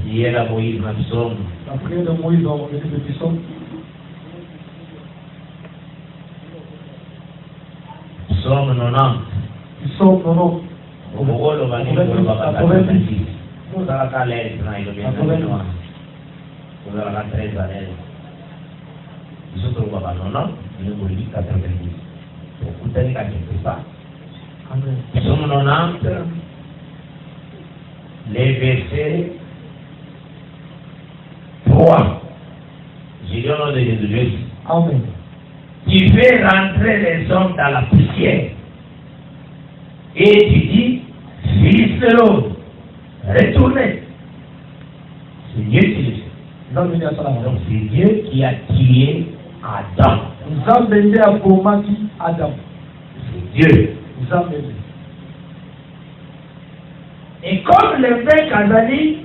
Prière à Moïse, dans le psaume. La prière de Moïse dans le livre de Psaume. Psaume 90. Psaume 90. Au Bogo, le Bani, le Baka, 86. Vous avez qu'à l'aise, il est bien. Vous avez qu'à 13 à l'aise. Ils sont au Baba 90, il est au 90. Vous tenez qu'à quelque part. Amen. Psaume 90, les versets 3. J'ai dit au nom de Jésus. Amen. Tu fais rentrer les hommes dans la poussière. Et tu dis, fils de l'homme, retournez. C'est Dieu qui le fait. Donc c'est Dieu qui a tué Adam. Zambende a Bomaki Adam. C'est Dieu. Zambende. Et comme le mec a dit,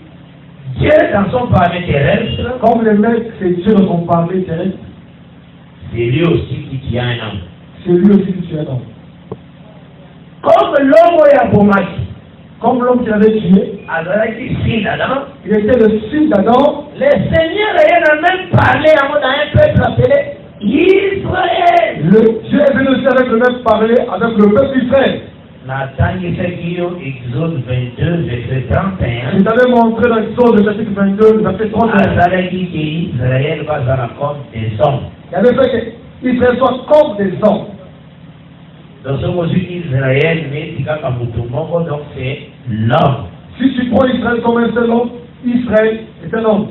Dieu dans son parler terrestre, Comme le mec, c'est Dieu dans son parler terrestre. c'est lui aussi qui tient un homme. C'est lui aussi qui tue un homme. Comme l'homme est abomaki, comme l'homme qui l'avait tué, il était le fils d'Adam. Le Seigneur a même parlé à un peuple appelé Israël. Le Dieu est venu aussi avec le même parler avec le peuple d'Israël. Exode 22, verset 31. Je t'avais montré dans Exode chapitre 22, verset 31. Israël va dans la comme des hommes. Il avait fait qu'Israël soit comme des hommes. Dans ce mot Israël, donc c'est l'homme. Si tu prends Israël comme un seul homme, Israël est un homme.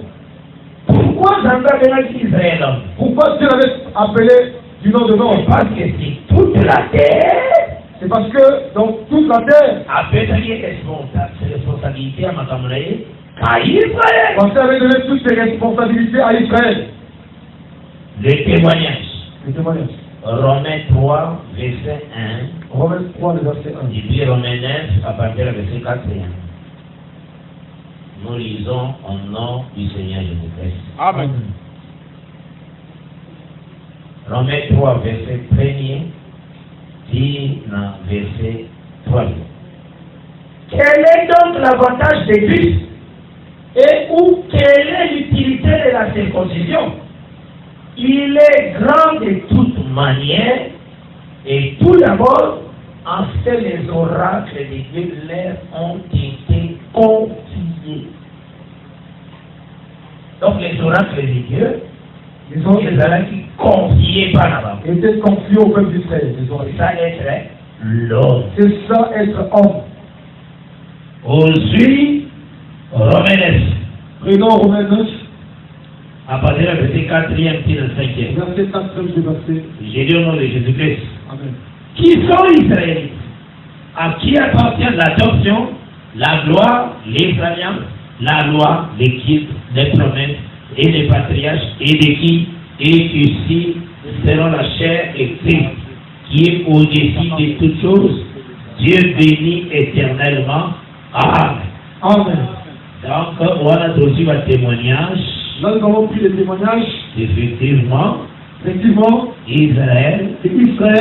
Pourquoi Israël homme? Pourquoi Dieu l'avait appelé du nom de l'homme? Parce que c'est toute la terre. C'est parce que dans toute la terre, après responsabilité à Makamulaye, à Israël. Dieu avait donné toutes ses responsabilités à Israël. Les témoignages. Les témoignages. Romains 3, verset 1. Romains 3, verset 1. Et puis Romains 9, à partir du verset 4 et 1. Nous lisons au nom du Seigneur Jésus-Christ. Amen. Romains 3, verset 1er, dit dans verset 3. Quel est donc l'avantage de Christ et ou quelle est l'utilité de la circoncision? Il est grand de toute manière et tout d'abord en ce que les oracles de Dieu leur ont été confiés. Donc les oracles de Dieu, ils ont été confiés par là-bas. Étaient confiés au peuple d'Israël. C'est ça être l'homme. C'est ça être homme. Aujourd'hui, Romains 9. Prenons Romains 9. À partir du verset 4e puis le 5e. Verset 4e du verset. J'ai dit au nom de Jésus-Christ. Amen. Qui sont Israélites? À qui appartient l'adoption, la gloire, les alliances, la loi, l'équipe, les promesses et les patriarches, et de qui et ceci selon la chair et Christ, qui est au-dessus de toutes choses, Dieu béni éternellement. Amen. Amen. Donc, on a aussi un témoignage. Là, nous avons pris les témoignages. Effectivement, Israël,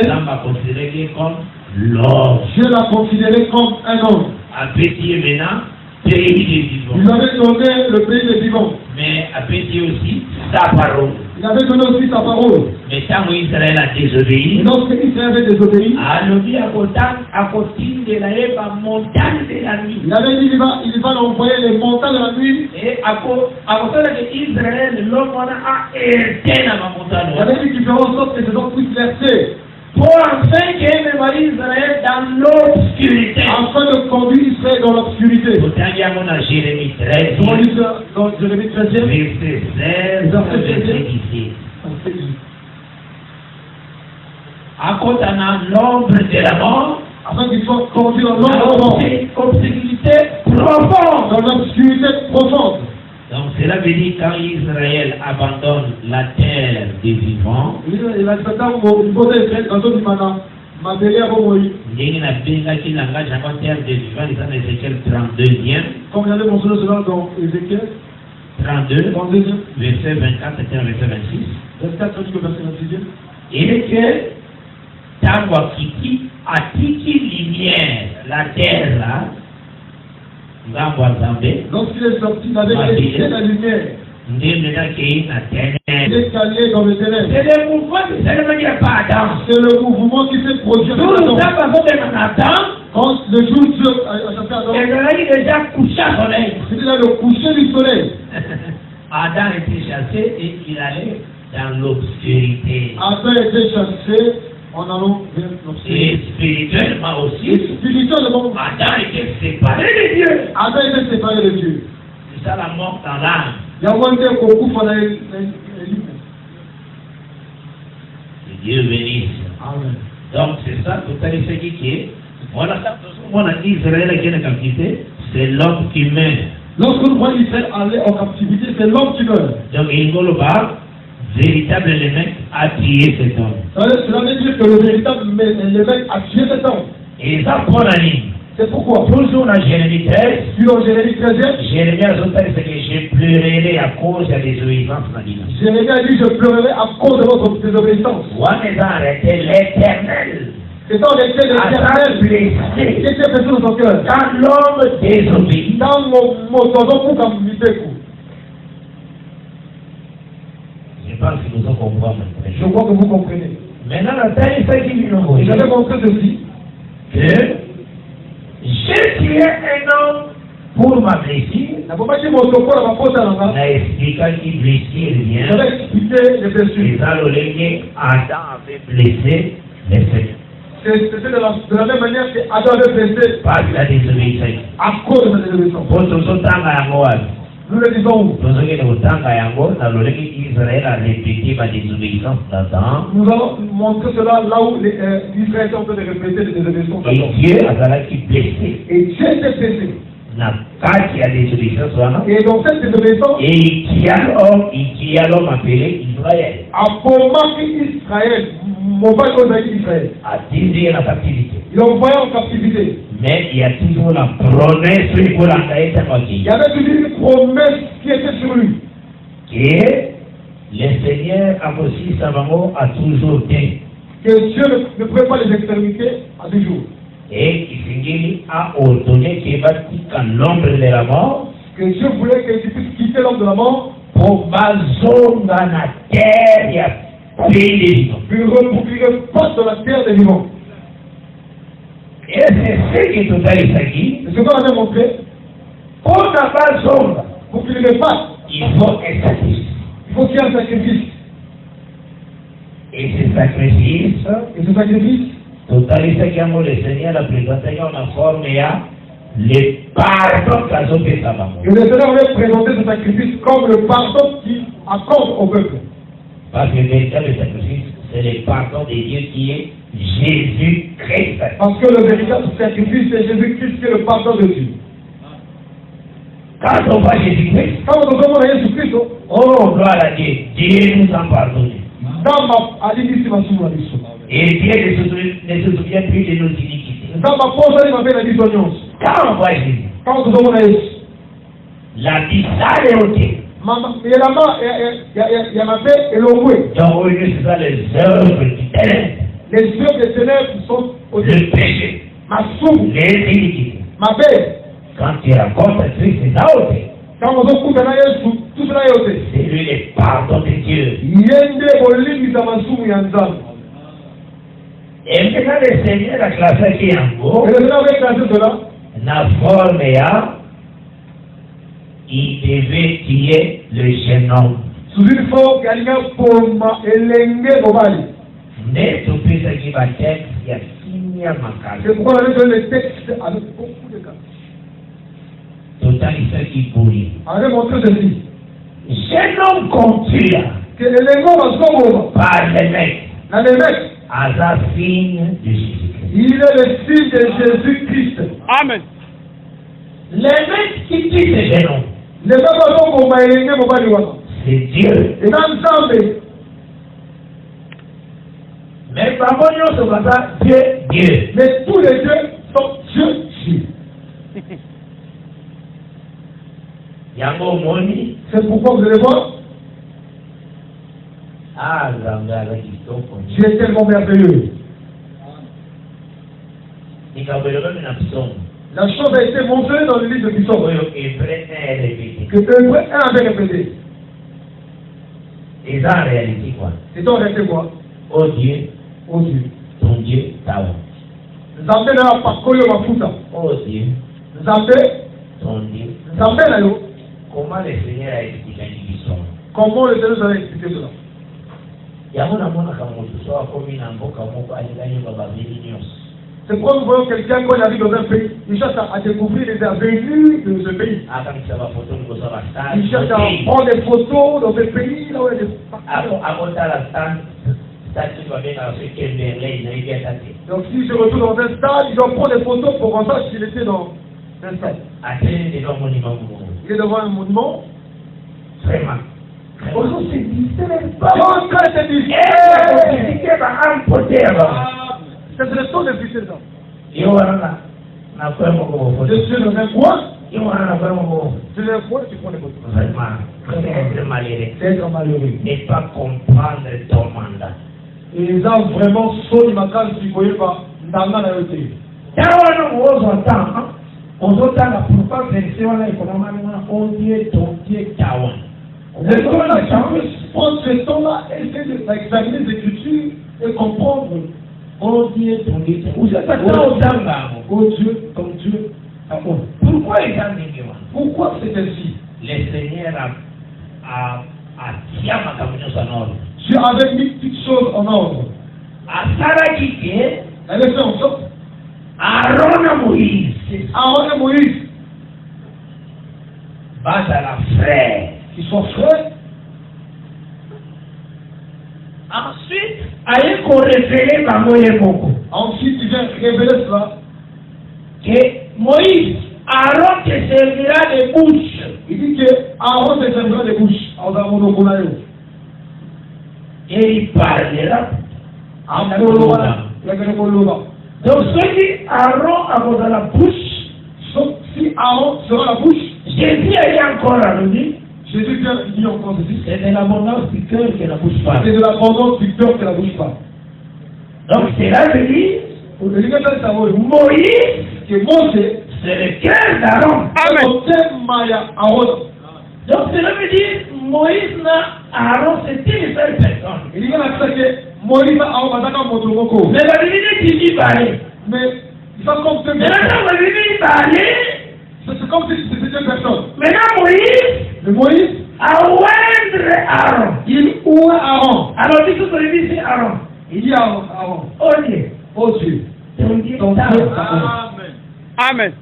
ça m'a considéré comme l'homme. Dieu l'a considéré comme un homme. À petit maintenant, pays des vivants. Il avait donné le pays des vivants. Mais à petit aussi, sa parole. Il avait donné aussi sa parole. Mais quand Israël a désobéi, et lorsque Israël avait désobéi, à côté de la montagne de la nuit. Il avait dit il va l'envoyer les montagnes de la nuit. Et à côté d'Israël, l'homme a été dans la montagne. Il avait dit qu'il ferait en sorte que ces hommes puissent verser. Pour enfin qu'elle Israël dans l'obscurité. Afin de conduire Israël dans l'obscurité. Autant il y a mon Jérémie 13. Dans Jérémie 13. Verset 16. Verset 17. À côté de l'ombre de la mort. Afin qu'il soit conduit dans l'ombre de la mort. Obscurité profonde. Dans l'obscurité profonde. Donc cela veut dire quand Israël abandonne la terre des vivants, il a terre des vivants, ils ont Ézéchiel 32e. Comme il avait mentionné cela dans Ézéchiel 32, verset 24 et verset 26. Verset 26. Et que Tango Kiki a Tiki lumière, la terre là, lorsqu'il est sorti, il avait laissé la lumière. Il est calé dans le ténèbres. C'est le mouvement qui s'est pas Adam. C'est le mouvement qui s'est produit avec Adam. Quand le jour Dieu a chassé Adam, il déjà couché au soleil. c'était là le coucher du soleil. Adam était chassé et il allait dans l'obscurité. Adam était chassé en allant vers l'obscurité. Et spirituellement aussi, spirituellement, Adam était séparé de Dieu. Adam était séparé de Dieu. C'est ça la mort dans l'âme. Il y a un temps qu'on couvre la Dieu bénisse. Amen. Donc c'est ça, tout à fait qui est. Voilà ça, on a dit Israël qui est en captivité, c'est l'homme qui meurt. Lorsque nous voyons Israël aller en captivité, c'est l'homme qui meurt. Donc il faut le voir. Véritable élément a tué cet homme. Cela veut dire que le véritable élément a tué cet homme. Et ça prend la ligne. C'est pourquoi, toujours dans Jérémie 13, selon Jérémie 13, Jérémie a dit que je pleurerai à cause de la désobéissance. Jérémie a dit, je pleurerai à cause de votre désobéissance. On a arrêté l'Éternel. C'est en effet l'Éternel qui était blessé dans son cœur. Quand l'homme désobéit, Dans mon pour comme je pense que nous en comprenons. je crois que vous comprenez. Maintenant, la taille, c'est qui nous Et j'avais montré ceci, que j'ai tué un homme pour ma blessure. la papa qui m'a autocolé à ma faute à l'envers, On a expliqué qu'il blessure rien. j'avais expliqué les blessures. Les Alolènes, Adam avait blessé les Seigneurs. C'était de la même manière que Adam avait blessé Pas de la désobéissance. à cause de la désobéissance. Pour tout ce temps, à Moab. Nous le disons où? Pour ce qui est au temps, à Moab, dans le Israël a répété ma désobéissance d'Adam. Nous allons montrer cela là où les Israéliens sont en train de répéter les désobéissances d'Adam. Et Dieu a été blessé. Et Dieu s'est blessé. N'a pas qu'il y a désobéissance, Et dans cette désobéissance, et il y a l'homme appelé Israël. à moment qu'Israël, mon père Israël, À 10 ans la captivité. il a envoyé en captivité. Mais il y a toujours la promesse pour l'envoyer Il y avait toujours une promesse qui était sur lui. Et le Seigneur a aussi Savamo a toujours dit. Que Dieu ne pouvait pas les exterminer à ce jour. Et Isingili a ordonné qu'il va quitter l'ombre de la mort. Que Dieu voulait qu'il puisse quitter l'homme de la mort Pour bazonga dans la terre, il y a pays des vivants. pour qu'il repasse dans la terre des vivants. Et c'est ce qui est total ici. C'est ce qu'on avait montré. Pour la bazonga, Pour qu'il repasse, il faut un sacrifice. il faut qu'il y ait un sacrifice. Et ce sacrifice, Et ce sacrifice, total ici, le Seigneur a présenté en forme et a le pardon qu'a fait Savamo. et le Seigneur avait présenté ce sacrifice comme le pardon qu'il accorde au peuple. Parce que le véritable sacrifice, c'est le pardon de Dieu qui est Jésus-Christ. Parce que le véritable sacrifice, c'est Jésus-Christ qui est le pardon de Dieu. Quand on voit Jésus-Christ, Quand on demande à Jésus-Christ, oh, gloire à Dieu, Dieu nous a pardonné. dans ma alibi, ma soumou. Et Dieu ne se souvient plus de nos iniquités. Dans ma pose, il m'appelle la dissonance. Quand on voit Jésus, Quand on demande à Jésus, la bizarre est ôtée. il y a la main, il y a ma paix et l'ongoué. Donc, au lieu, c'est ça les œuvres du ténèbre, Les yeux des ténèbres sont au le péché, ma soumou, les iniquités. ma paix. Quand tu rencontres Christ, c'est ça ôté. Quand on écoute à Jésus, tout cela est ôté. C'est lui le pardon de Dieu. Yende bolimi za masumu ya nzambe. Et maintenant, le Seigneur a classé qui en gros. Et le Seigneur avait classé cela. La forme a, il devait tuer le jeune homme. Sous une forme qui a lié pour ma elenge mobali. Mais tout ce qui va être, il y a fini à ma C'est case. pourquoi on avait donné le texte avec beaucoup de cas. Total, il fait qu'il pourrit. On avait montré ceci. Jeune homme conduit Que l'elenge va s'en par les mecs dans les mecs, à la signe de Jésus-Christ. il est le signe de Jésus-Christ. Amen. Les mecs qui tuent ces jeunes hommes, Les gens sont pour ma elenge mobali wana. c'est Dieu. Et dans Nzambe, Mais par contre, nous sommes ça, Dieu. mais tous les dieux sont Dieu. Yango Moni, C'est pourquoi vous allez voir, ah, Zangala Kitoko. Dieu est tellement merveilleux. Il a même une absence. La chose a été montrée dans le livre de Bisson. Et prenez répété. Que Hébreu 1 avait répété. Et ça, en réalité, quoi? C'est en réalité quoi? Oh Dieu, Oh Dieu. ton Dieu, ta honte. Nzambe na yo pakoli yo mafuta. Oh Dieu, Nzambe, ton Dieu. Nzambe na yo. Comment le Seigneur a expliqué l'histoire? Comment le Seigneur nous a expliqué cela? Yango na mona kama moto so akomi na mboka moko alinganyo bababeli nyonso. C'est pourquoi nous voyons quelqu'un quand il arrive dans un pays, il cherche à découvrir les avenues de ce pays. Akangisa bafoto liboso ya bastar. Il cherche à prendre des photos dans ce pays là où il y a des... Akotala statut babengaka so Kimberley nayebi ata te. Donc s'il se retrouve dans un stade, il doit prendre des photos pour qu'on sache qu'il était dans un stade. Atelemi devant monument moko. Il est devant un monument. Vraiment. Aujourd'hui, C'est difficile. comment ça c'est difficile? C'est le temps de C'est le temps de visiter ça. Yo wana Je suis le même quoi? Tu le quoi, tu prends les photos. C'est être malheureux. Et pas comprendre ton mandat. Et ils ont vraiment sauté ma case du foyer par Nanga la yote. On entend la plupart des gens on dit ton Dieu Tawa. On prendre ce temps-là, essayer d'examiner les écritures et comprendre. On dit ton Dieu. Vous êtes oh Dieu, comme Dieu. Pourquoi ils ont dit pourquoi c'est ainsi? Le Seigneur a tiré ma communion en ordre. Dieu avait mis toutes choses en ordre. À Sarah elle a fait en sorte. Aaron et Moïse. Aaron et Moïse. Bazala frère. Ils sont frères. Ensuite, allez qu'on révèle par Moïse beaucoup. Ensuite, il vient révéler cela. Que Moïse, Aaron te servira de bouche. Il dit que Aaron te servira de bouche. Et il parlera. Donc, si Aaron a dans la bouche, si Aaron sera la bouche, Jésus est encore à nous dire. Jésus dit encore ceci. C'est de l'abondance du cœur que la bouche parle. C'est de l'abondance du cœur que la bouche parle. Donc, cela veut dire Moïse, que Mose, c'est le cœur d'Aaron. Amen. Donc, cela veut dire Moïse, Aaron, c'était une seule personne. Il dit que Moïse, Aaron, mais la Bible dit parler. Mais il va comme deux personnes. Maintenant, la Bible parler. C'est comme si c'était deux personnes. Maintenant, Moïse a oindre Aaron. Il oint Aaron. Alors, dit que celui c'est Aaron. Il dit Aaron. Oh Dieu. Oh Dieu. Ton Dieu. Amen. Amen.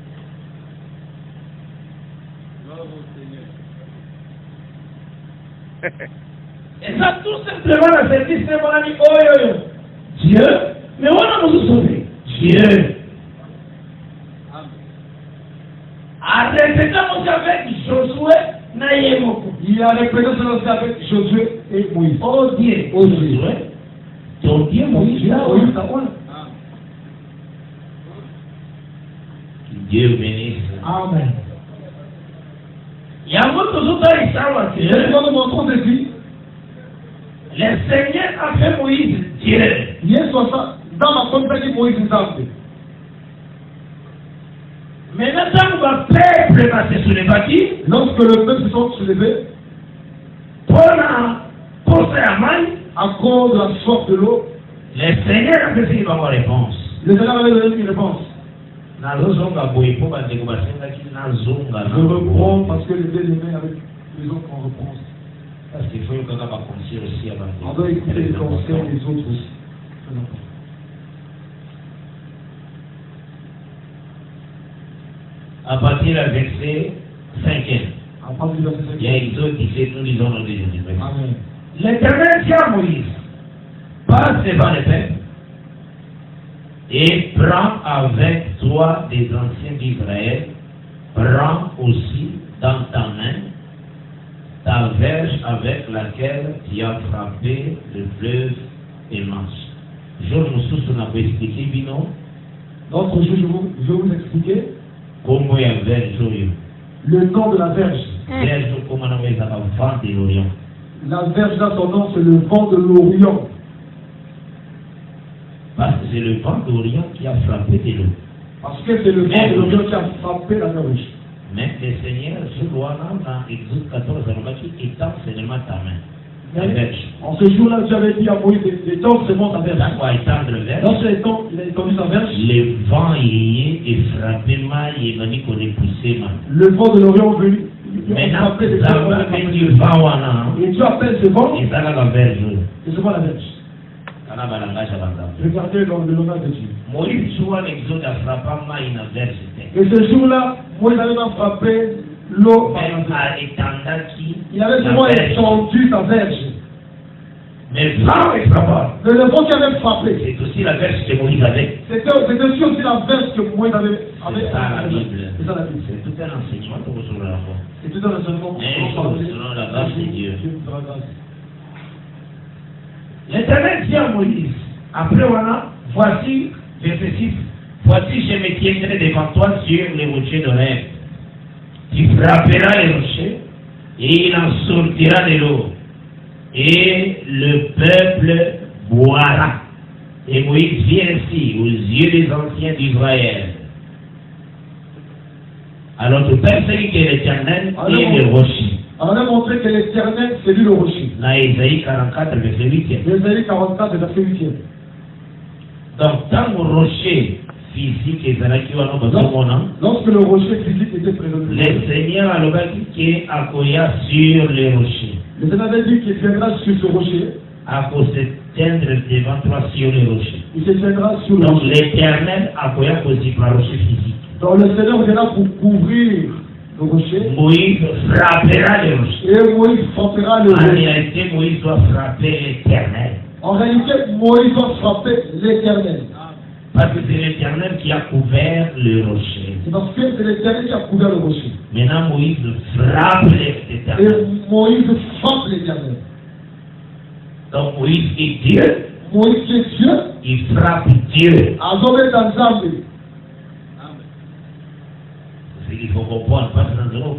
Et ça, tout simplement, la service, c'est mon ami. Oh, Dieu. Mais on a nous sauvé. Dieu. Arrêtez-nous avec Josué, Naïemoko. Il a répété cela avec Josué et Moïse. Oh Dieu. Oh Dieu. Ton Dieu, Moïse. Dieu bénisse. Amen. Il y a beaucoup d'autres histoires que le Seigneur a fait Moïse Dieu. Hier soit ça, dans la contexte de Moïse Nzambe. Maintenant, quand le peuple va se soulever, lorsque le peuple se sont soulevés, pour faire mal, à cause de la soif de l'eau, le Seigneur a fait une réponse. Le Seigneur avait donné une réponse. Je reprends parce que les deux-aimés avec les autres en reprend. Parce qu'il faut qu'on a pas conseil aussi avant. On doit écouter les conseils des autres aussi. À partir du verset 5e. À partir du verset 5e. Il y a une autre qui fait nous lisons dans Jésus. Amen. L'Éternel dit à Moïse, passe devant le peuple et prends avec toi des anciens d'Israël, prends aussi dans ta main ta verge avec laquelle tu as frappé le fleuve et manche. Je vous n'a pas expliqué, Bino. L'autre jour, je vais vous expliquer comment il y a verge. Le nom de la verge. Verge, comment on appelle ça, vent de l'Orient. La verge dans son nom, c'est le vent de l'Orient. Parce que c'est le vent d'Orient qui a frappé de l'eau. Parce que c'est le vent de l'Orient qui a frappé la verge. Mais le Seigneur, je dois dans Exode 14, qui étend seulement ta main. La verge. En ce jour-là, Dieu avait dit à Moïse d'étendre seulement ta verge. Dans quoi étendre la verge? Lorsqu'il a étendu sa verge, le vent y est frappé mal, il est venu qu'on est poussé mal. Le vent de l'Orient est venu. Maintenant, ça va mettre du vent. Et Dieu appelle ce vent. Et ça va la verge. Et ce vent la verge. Regardez dans le langage de Dieu. Moïse joue à l'Exode à frapper mal une verge. Et ce jour-là, Moïse avait frappé l'eau. Il avait seulement étendu sa verge. Mais le vent est frappé. Mais le vent qui avait frappé. C'est aussi la verge que Moïse avait. C'était aussi la verge que Moïse avait. C'est ça la Bible. C'est ça la Bible. C'est tout un enseignement pour vous sur la foi. C'est tout un enseignement. Selon la grâce de Dieu. L'Éternel dit à Moïse, après voilà, voici, verset 6, voici, je me tiendrai devant toi sur les rochers d'Horeb. Tu frapperas les rochers et il en sortira de l'eau. Et le peuple boira. Et Moïse vit ainsi aux yeux des anciens d'Israël. Alors tu percevras que l'Éternel est le rocher. On a montré que l'Éternel, c'est lui le rocher. Dans Ésaïe 44, verset 8. Ésaïe 44, verset 8. Donc, tant le rocher physique et lorsque le rocher physique était présent, le Seigneur a dit qu'il accueilla sur les rochers. Le Seigneur avait dit qu'il viendra sur ce rocher. À cause de tendre devant toi sur les rochers. Il se tiendra sur le rocher. Donc, l'Éternel accueilla aussi par rocher physique. Donc, le Seigneur viendra pour couvrir le rocher. Moïse frappera le rocher. Et Moïse frappera le rocher. En réalité, Moïse doit frapper l'Éternel. En réalité, Moïse doit frapper l'Éternel. Parce que c'est l'Éternel qui a couvert le rocher. C'est parce que c'est l'Éternel qui a couvert le rocher. Maintenant, Moïse frappe l'Éternel. Et Moïse frappe l'Éternel. Donc, Moïse est Dieu. Moïse est Dieu. Il frappe Dieu. Azome Tanzambe. C'est qu'il faut comprendre. Parce que nous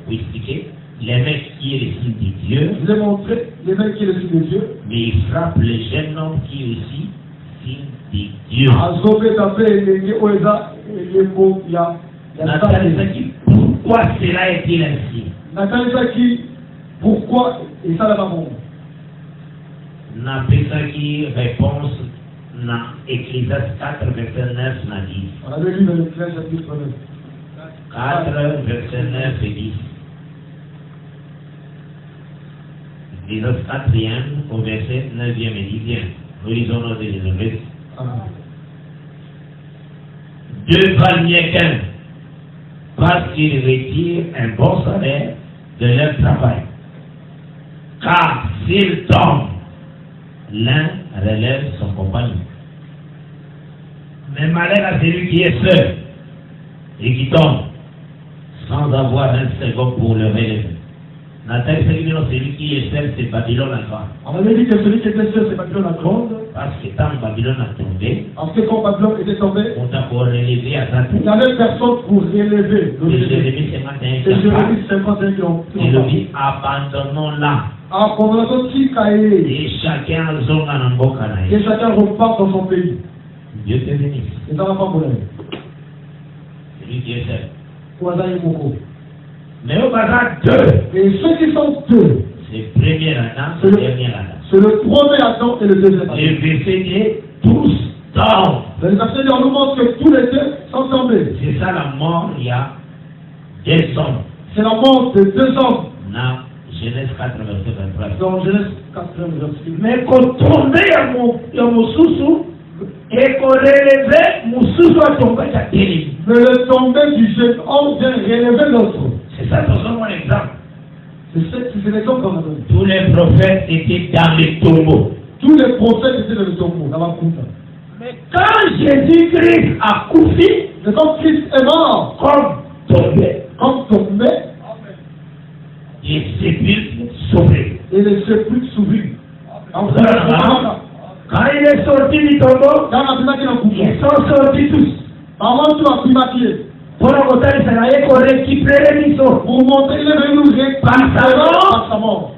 pour expliquer les mecs qui est le signe de Dieu. Je vous ai montré les mecs qui est le signe de Dieu. Mais il frappe le jeune homme qui est aussi signe de Dieu. Pourquoi cela est-il ainsi? Pourquoi et ça là-bas? N'a pas qui réponse dans Ecclésiaste 4, verset 9 n'a dit. On avait lu dans l'Ecclésiaste chapitre 9. 4, verset 9 et 10. Ecclésiaste 4e au verset 9e et 10e. Nous lisons notre verset. Deux valent mieux qu'un, parce qu'ils retirent un bon salaire de leur travail. Car s'ils tombent, l'un relève son compagnon. Mais malheur à celui qui est seul et qui tombe sans avoir un second pour le relever. Nathan, celui qui est seul, c'est Babylone la grande. On avait dit que celui qui était seul, c'est Babylone la grande. Parce que quand Babylone a tombé, parce que quand Babylone était tombé, on t'a pour relever à sa tête. Il n'y avait personne pour relever. C'est Jérémie 51. C'est Jérémie 51 qui ont. Et le dit, abandonnons-la. Et chacun a son anamboka. Et chacun repart dans son pays. Dieu te bénisse. Et ça va pas pour elle. C'est lui qui est seul. Mais au bazar deux. Et ceux qui sont deux. C'est le premier Adam, c'est le dernier Adam. C'est le premier Adam et le deuxième Adam. Le verset dit tous tombent. Le verset dit, on nous montre que tous les deux sont tombés. C'est ça la mort, il y a deux hommes. C'est la mort de deux hommes. Non, Genèse 4, verset 23. Dans Genèse 4, verset 23. Mais qu'on tombait à mon sous-sous, et qu'on relevait, mon sous-sous a tombé à terrible. Mais le tombé du jeune homme vient relever l'autre. C'est ça, c'est mon exemple. C'est l'exemple qu'on a donné. Tous les prophètes étaient dans les tombeaux. Tous les prophètes étaient dans le tombeau, dans la Kouta. Mais quand Jésus-Christ a couché, c'est comme Christ est mort, comme tombé, les sépulcres s'ouvrirent. Et les sépulcres s'ouvrirent. Quand il est sorti du tombeau, ils sont sortis tous. Avant tout, à primapier. Pour la montagne, c'est là qu'on récupérait les os. Pour montrer les verrous par sa mort.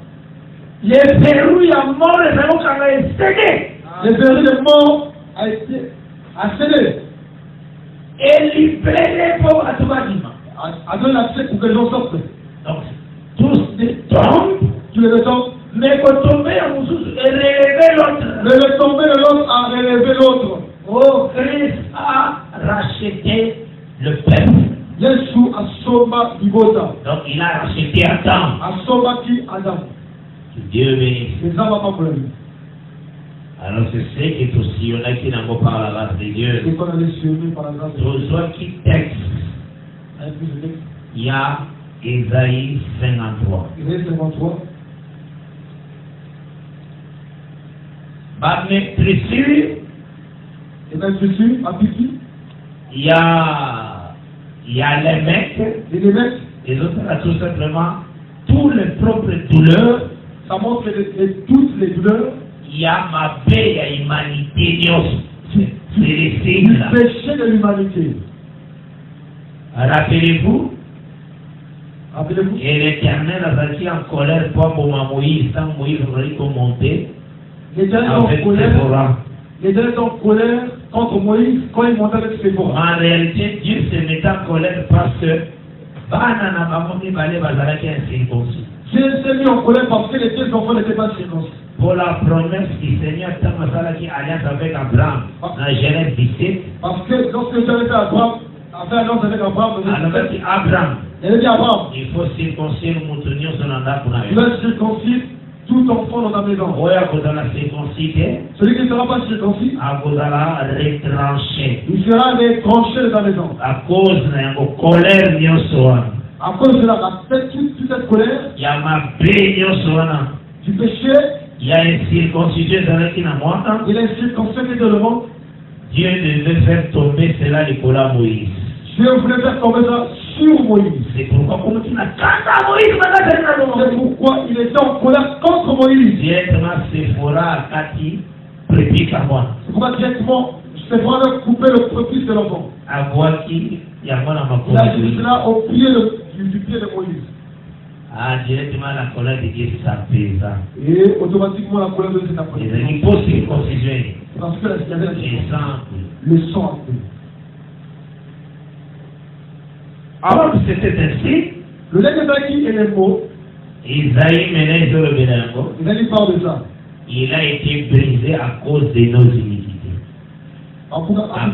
Les verrous, il y a mort, les verrous qu'on a cédé. Les verrous de mort a été cédé. Et libéré les pauvres à tout bâtiment. A donné l'accès pour que les gens sortent. Donc, tous les tombent. Tous les tombent. Mais qu'on tombait à mon sous et relever l'autre. Mais le tombé de l'autre a relevé l'autre. Oh, Christ a racheté le peuple. Jésus a sauvé Ibota. Donc il a racheté Adam. A sauvé Adam. Dieu bénisse. C'est ça, ma problème. Alors c'est ce qui est aussi, on a qui n'en pas par la grâce de Dieu. C'est qu'on a les par la grâce de Dieu. Soit qui texte. Il y a Ésaïe 53. Ésaïe 53. Bah, mais précis. Et bien, Jésus a piqué. Il y a les mecs. Et les mecs. Les autres, là, tout simplement, tous les propres douleurs. Ça montre toutes les douleurs. Il y a ma paix, il y a humanité. du péché de l'humanité. Rappelez-vous, et l'Éternel a sorti en colère pour Moïse, quand Moïse aurait monté avec Séphora. L'Éternel est en colère contre Moïse quand il montait avec Séphora. En réalité, Dieu se met en colère parce que Dieu s'est mis en colère parce que les deux enfants n'étaient pas circoncis. Pour la promesse du Seigneur, qui alliance avec Abraham dans Genèse 17. Parce que lorsque Dieu avait fait Abraham, a fait alliance avec Abraham, il a dit Abraham, il faut circoncire le moutonnier sur l'anda pour la maison. Tu vas circoncire tout enfant dans ta maison. Celui qui ne sera pas circoncis, il sera retranché de ta maison. À cause de la colère, à cause de toute cette colère, il y a ma paix, du péché, il y a une circoncision qui n'a pas. Il est circoncis de le monde. Dieu devait faire tomber cela de Nicolas Moïse. Dieu voulait faire tomber ça sur Moïse. C'est pourquoi il était en colère contre Moïse. Directement, Séphora a dit, prépique à moi. C'est pourquoi directement, Séphora a coupé le prépuce de l'enfant. À voir qui, il y a moi dans ma colère. Il a dit cela au pied du pied de Moïse. Ah, directement la colère de Dieu s'apaisa. Et automatiquement la colère de Dieu s'apaisa. Il faut circoncision. Parce que il y avait le sang. Alors que c'était ainsi, le Lévitique est le mot. Isaïe parle de ça. Il a été brisé à cause de nos iniquités, à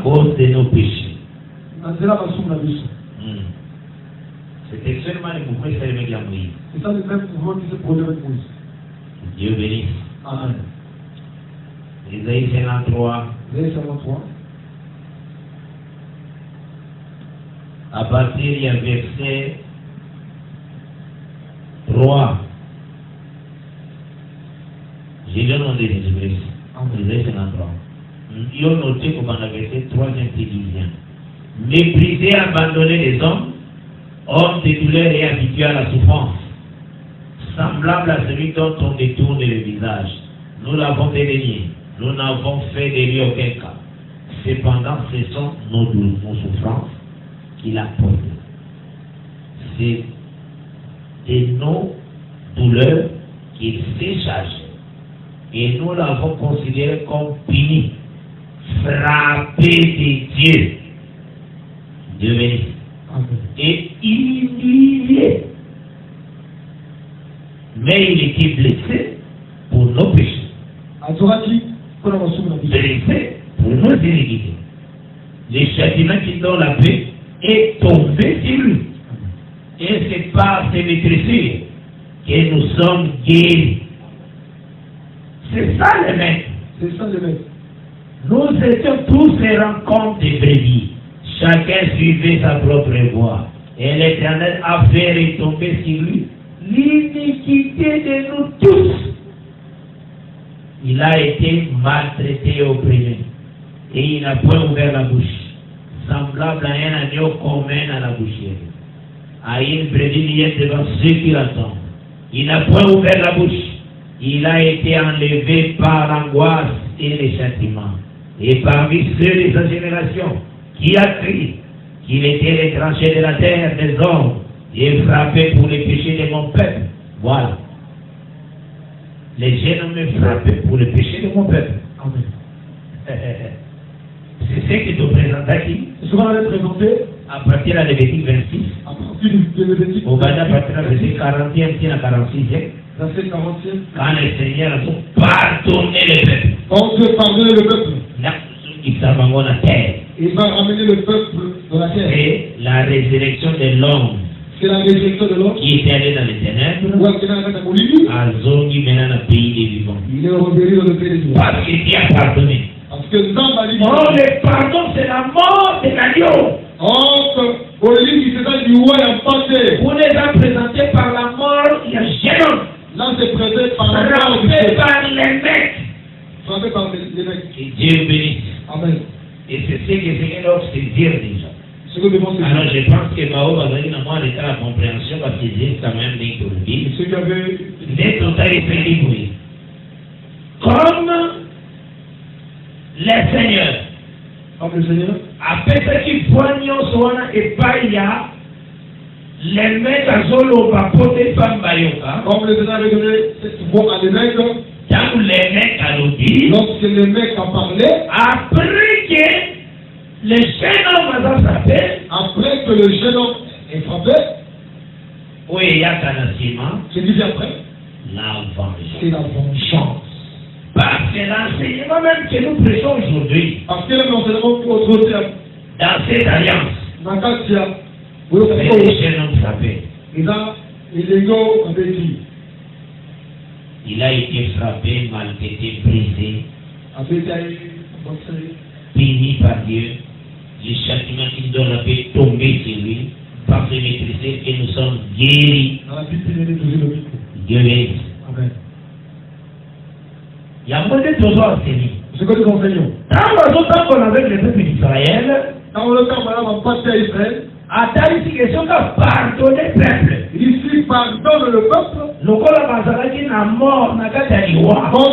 cause de nos péchés. C'était seulement le mouvement qui s'est remis à Moïse. C'est ça le même mouvement qui s'est produit avec Moïse. Dieu bénisse. Amen. Isaïe 53. À partir du verset 3. J'ai le nom de Jésus-Christ. Isaïe 53. Il a noté comme on avait fait 3e division. Mépriser, abandonner les hommes, hommes de douleur et habitués à la souffrance, semblable à celui dont on détourne le visage. Nous l'avons dédaigné, nous n'avons fait de lui aucun cas. Cependant, ce sont nos souffrances qu'il a portées. C'est de nos douleurs qu'il s'est chargé. Et nous l'avons considéré comme puni, frappé de Dieu. Dieu bénisse. Et humilié. Mais il était blessé pour nos péchés. Blessé pour nos iniquités. Le châtiment qui donne la paix est tombé sur lui. Et c'est par ses maîtresses que nous sommes guéris. C'est ça le maître. C'est ça le maître. Nous étions tous des rencontres de brebis. Chacun suivait sa propre voie. Et l'Éternel a fait retomber sur lui l'iniquité de nous tous. Il a été maltraité et opprimé. Et il n'a point ouvert la bouche. Semblable à un agneau commun à la boucherie. À une brebis liée devant ceux qui l'attendent. Il n'a point ouvert la bouche. Il a été enlevé par l'angoisse et les châtiments. Et parmi ceux de sa génération, qui a crié qu'il était l'étranger de la terre des hommes et frappé pour les péchés de mon peuple. Voilà. Les jeunes me frappaient pour les péchés de mon peuple. Amen. C'est ce qui te présente qui. Ce qu'on avait présenté à partir de Lévitique 26. À partir de Lévitique 26. Au bas à partir de verset 40e à 46e. Verset 40e. Quand le Seigneur a pardonné le peuple. Quand Dieu pardonne le peuple. Il s'en va la terre. Il va ramener le peuple dans la terre. C'est la résurrection de l'homme. C'est la résurrection de l'homme. Qui était allé dans les ténèbres. À Zongi, maintenant dans le pays des vivants. Il est revenu dans le pays des vivants. Parce que Dieu a pardonné. Parce que Zamba dit. Oh, le pardon, c'est la mort de l'agneau. Oh, Olivier qui s'est du roi et passé. On les a présentés par la mort, il y a Génon. Là, c'est présenté par la mort. Frappé par les mecs. Frappé par les mecs. Et Dieu bénisse. Amen. Et c'est ce que Seigneur doit se dire déjà. Alors je pense que Mao va donner à moi l'état de compréhension parce qu'il dit quand même des produits. Ce qui avait. Les total oui. Comme les seigneurs Comme le Seigneur. Après ce qui poignant son et pas il y a les mecs à Zolo va porter femme bayoka. Comme le Seigneur avait donné cette voix à des mecs. Quand les mecs à l'audio. Lorsque les mecs en parlaient. Après que le jeune homme a frappé. Après que le jeune homme est frappé. Oui, il y a un enseignement. C'est dit après. La vengeance. C'est la vengeance. Parce que l'enseignement même que nous prêchons aujourd'hui. Parce que l'enseignement pour autre terme. Dans cette alliance. Nakatia. Les jeunes hommes frappés. Il a été frappé, maltraité, brisé, puni par Dieu. Le châtiment qu'il donne a pu tomber sur lui, parce que maîtriser que nous sommes guéris. Dieu est. Il y a moins de trésors enseigner. Ce que nous enseignons. Tant qu'on avait le peuple d'Israël, dans le temps, on n'a pas fait Israël. Attends, ici, question de pardonner le peuple. Ici, pardonne le peuple. Comme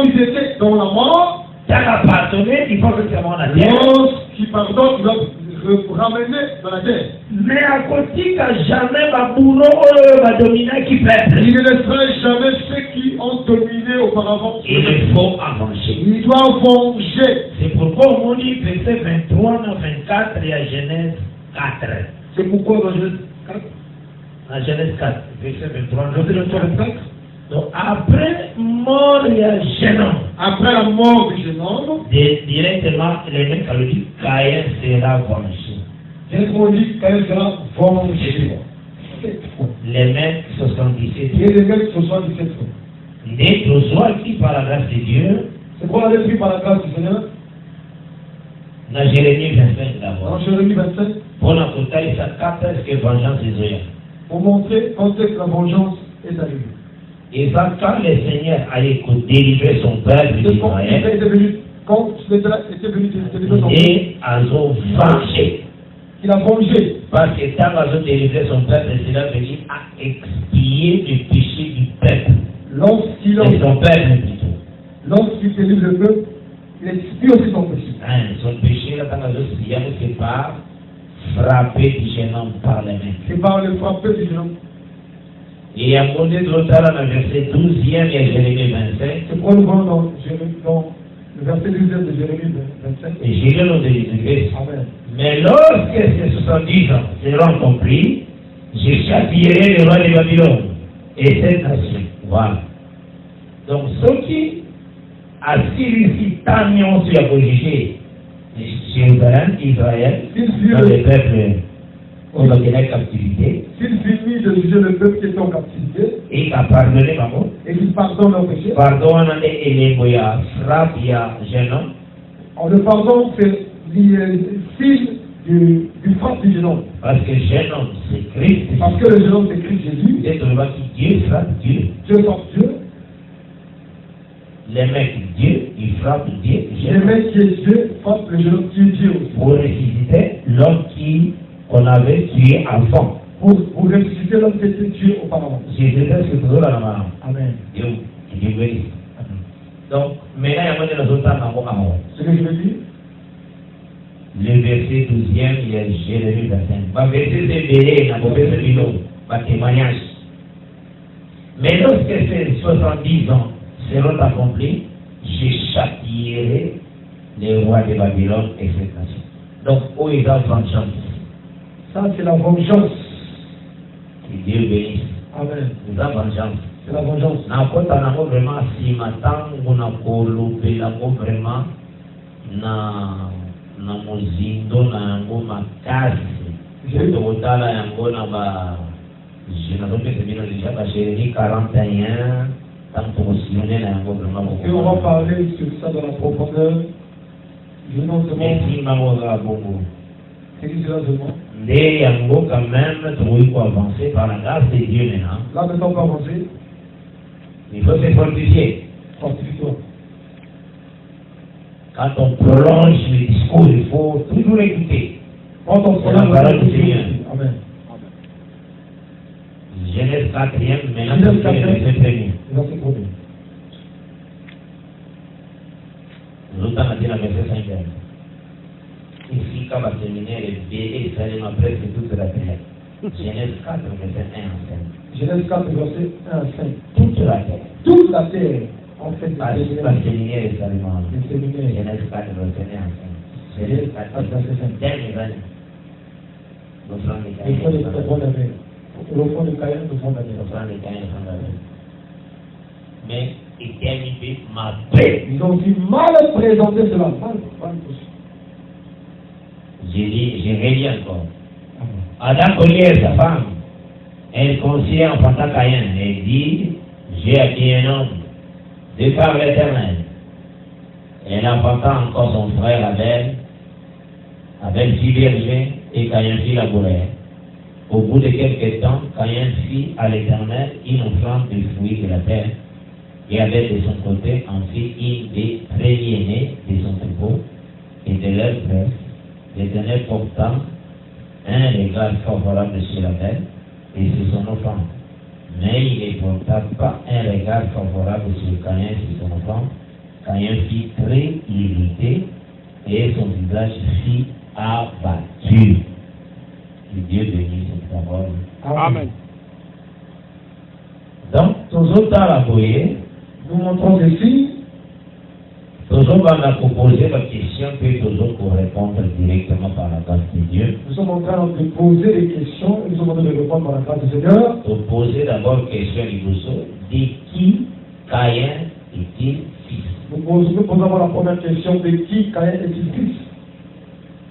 ils étaient dans la mort, il faut que c'est mon terre. Lorsqu'ils pardonnent, ils doivent ramener dans la terre. Mais à côté, jamais va dominer qui peuple. Il ne laissera jamais ceux qui ont dominé auparavant. Il faut avancer. Il doit venger. C'est pourquoi on dit verset 23 à 24 et à Genèse 4. C'est pourquoi dans Genèse 4. À Genèse 4, verset 23. Verset 24. Donc après mort, il y a jeune homme. Après la mort du jeune homme, directement, les mecs ont dit Caïn sera vengé. Directement, on dit Caïn sera vengé. Les mecs 77. Et les mecs 77. Né Josué qui par la grâce de Dieu. C'est quoi on a pris par la grâce du Seigneur? Dans Jérémie 25 d'abord. Dans Jérémie 25. Pour la côté, ça capte que vengeance est zoya. Pour montrer quand est que la vengeance est arrivée. Et ça, quand le Seigneur allait délivrer son peuple d'Israël, quand il était venu délivrer son peuple, et ils ont vengé. Il a vengé. Parce que quand ils ont délivré son peuple, c'est là venu à expier le péché du peuple. Lorsqu'il et son peuple plutôt. Lorsqu'il délivre le peuple, il expie aussi son péché. Son péché, là, quand ils ont expié, c'est par frapper du jeune homme par les mains. C'est par le frapper du jeune homme. Et à côté de l'autre, dans le verset 12e et Jérémie 25. C'est quoi le voyons dans le verset 12e de Jérémie 25. Et Jérémie nous délivrer. Amen. Mais lorsque ces 70 ans seront compris, je châtierai le roi de Babylone et cette nation. Voilà. Donc, ceux qui assurent tant mieux sur la corriger Jérusalem, Israël, dans les peuples on a donné captivité. S'il finit de juger le peuple qui est en captivité, et a pardonné, maman, et qu'il pardonne leurs péchés, pardonne et les boya, frappe, il y a jeune homme. En le pardon, c'est le signe du frappe du jeune homme. Parce que jeune homme, c'est Christ. Parce que le jeune homme, c'est Christ Jésus. C'est le roi qui Dieu frappe Dieu. Dieu frappe Dieu. Les mecs Dieu, ils frappent Dieu. Les mecs qui est Dieu frappent le jeune homme qui est Dieu aussi. Pour ressusciter l'homme qu'on avait tué avant. Pour ressusciter l'homme qui était tué auparavant. Jésus est toujours là là. Amen. Dieu bénisse. Donc, maintenant, il y a des autres temps. Ce que je veux dire, le verset 12e, il y a Jérémie 25. Le verset c'est Bélé, dans le verset du nom, le témoignage. Mais lorsque ces 70 ans seront accomplis, je châtierai les rois de Babylone et cette nation. Donc, où est la vengeance? Ça, c'est la vengeance. Que Dieu bénisse. Amen. C'est la vengeance. C'est la vengeance. Nakota nango vraiment si matango na kolopela ngo vraiment na mozindo na yango makasi. Tokotala yango na ba nazopesa bino déjà ba Jérémie 41 tant tokosillonne na yango vraiment. Et on va parler sur ça dans la profondeur. Je non seulement. C'est qui cela seulement? Nde yango quand même tokoki ko avancer par la grâce de Dieu maintenant. Là maintenant on peut avancer. Il faut se fortifier. Fortifie-toi. Quand on prolonge le discours, il faut toujours écouter. Quand on prolonge la parole du Seigneur. Amen. Genèse 4e, maintenant c'est le verset 1er. Verset 1er. L'autre a dit la verset 5e. Il Tika va séminaire et BD, ça n'est presque toute la terre. Genèse 4, verset 1 à 5. Genèse 4, verset 1 à 5. Toute la terre. Toute la terre, en fait, Pas séminaire et salement. le séminaire. Genèse 4, verset 1 à 5. Genèse 4, verset 5. Dernière année. L'offrande de Caïn. L'offrande de Caïn, l'offrande d'Abel. L'offrande de Caïn, l'offrande d'Abel. Mais éternité m'a paix. Ils ont dit mal présenté cela. Mal possible. J'ai réli encore. Adam connaît sa femme. Elle conseille en fantant Caïn. Elle dit, j'ai acquis un homme de par l'Éternel. Elle enfanta encore son frère Abel. Abel fit berger et Caïn fit laboureur. Au bout de quelques temps, Caïn fit à l'Éternel une offrande de fruits de la terre. Et Abel de son côté en fit une des premiers-nés de son troupeau et de leur frère. L'Éternel portant un regard favorable sur Abel et sur son offrande. Mais il ne porta pas un regard favorable sur Caïn et sur son offrande. Caïn fit très irrité et son visage fit abattu. Que Dieu bénisse cette parole. Amen. Donc, toujours dans la boyer, nous montrons ici, toujours on a proposé la question, puis toujours pour répondre directement par la grâce de Dieu. nous sommes en train de poser des questions, et nous sommes en train de répondre par la grâce du Seigneur. Pour poser d'abord la question de qui Caïn est-il fils? Nous posons d'abord la première question, de qui Caïn est-il fils?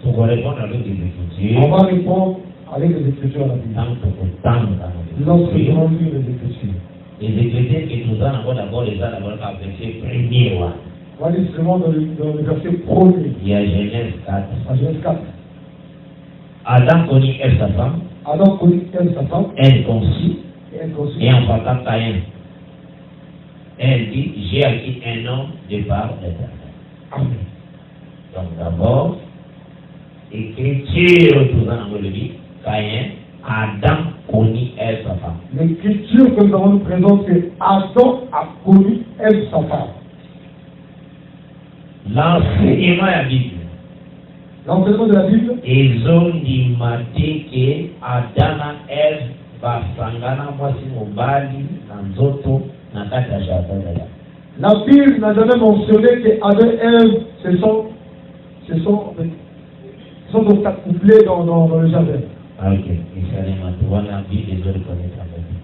Pour répondre avec des On Écritures, va répondre avec les Écritures à la Bible. tant dans Lorsque les nous Écritures, allons lire les Écritures. les Écritures que nous avons d'abord les a d'abord qu'à verset premier. On va lire seulement dans le verset premier, Il y a Genèse 4. à Genèse 4. Adam connut elle sa femme, Adam connut elle sa femme, elle conçut et elle conçut. et enfanta Caïn. Elle dit, j'ai acquis un homme de par l'Éternel. Amen. Donc d'abord, écriture, tout ça dans le livre, Caïn, Adam connut elle sa femme. L'écriture que nous avons nous présente, c'est Adam a connu elle sa femme. L'enseignement de la Bible, L'enseignement de la Bible, ils ont dit que Adam et Ève basangana mwasi mobali na nzoto na kati ya jardin d'ailleurs. la Bible n'a jamais mentionné que Adam et Ève se sont donc accouplés dans le jardin. Ah, ok, et ça les matoua la Bible les autres connaissent la Bible.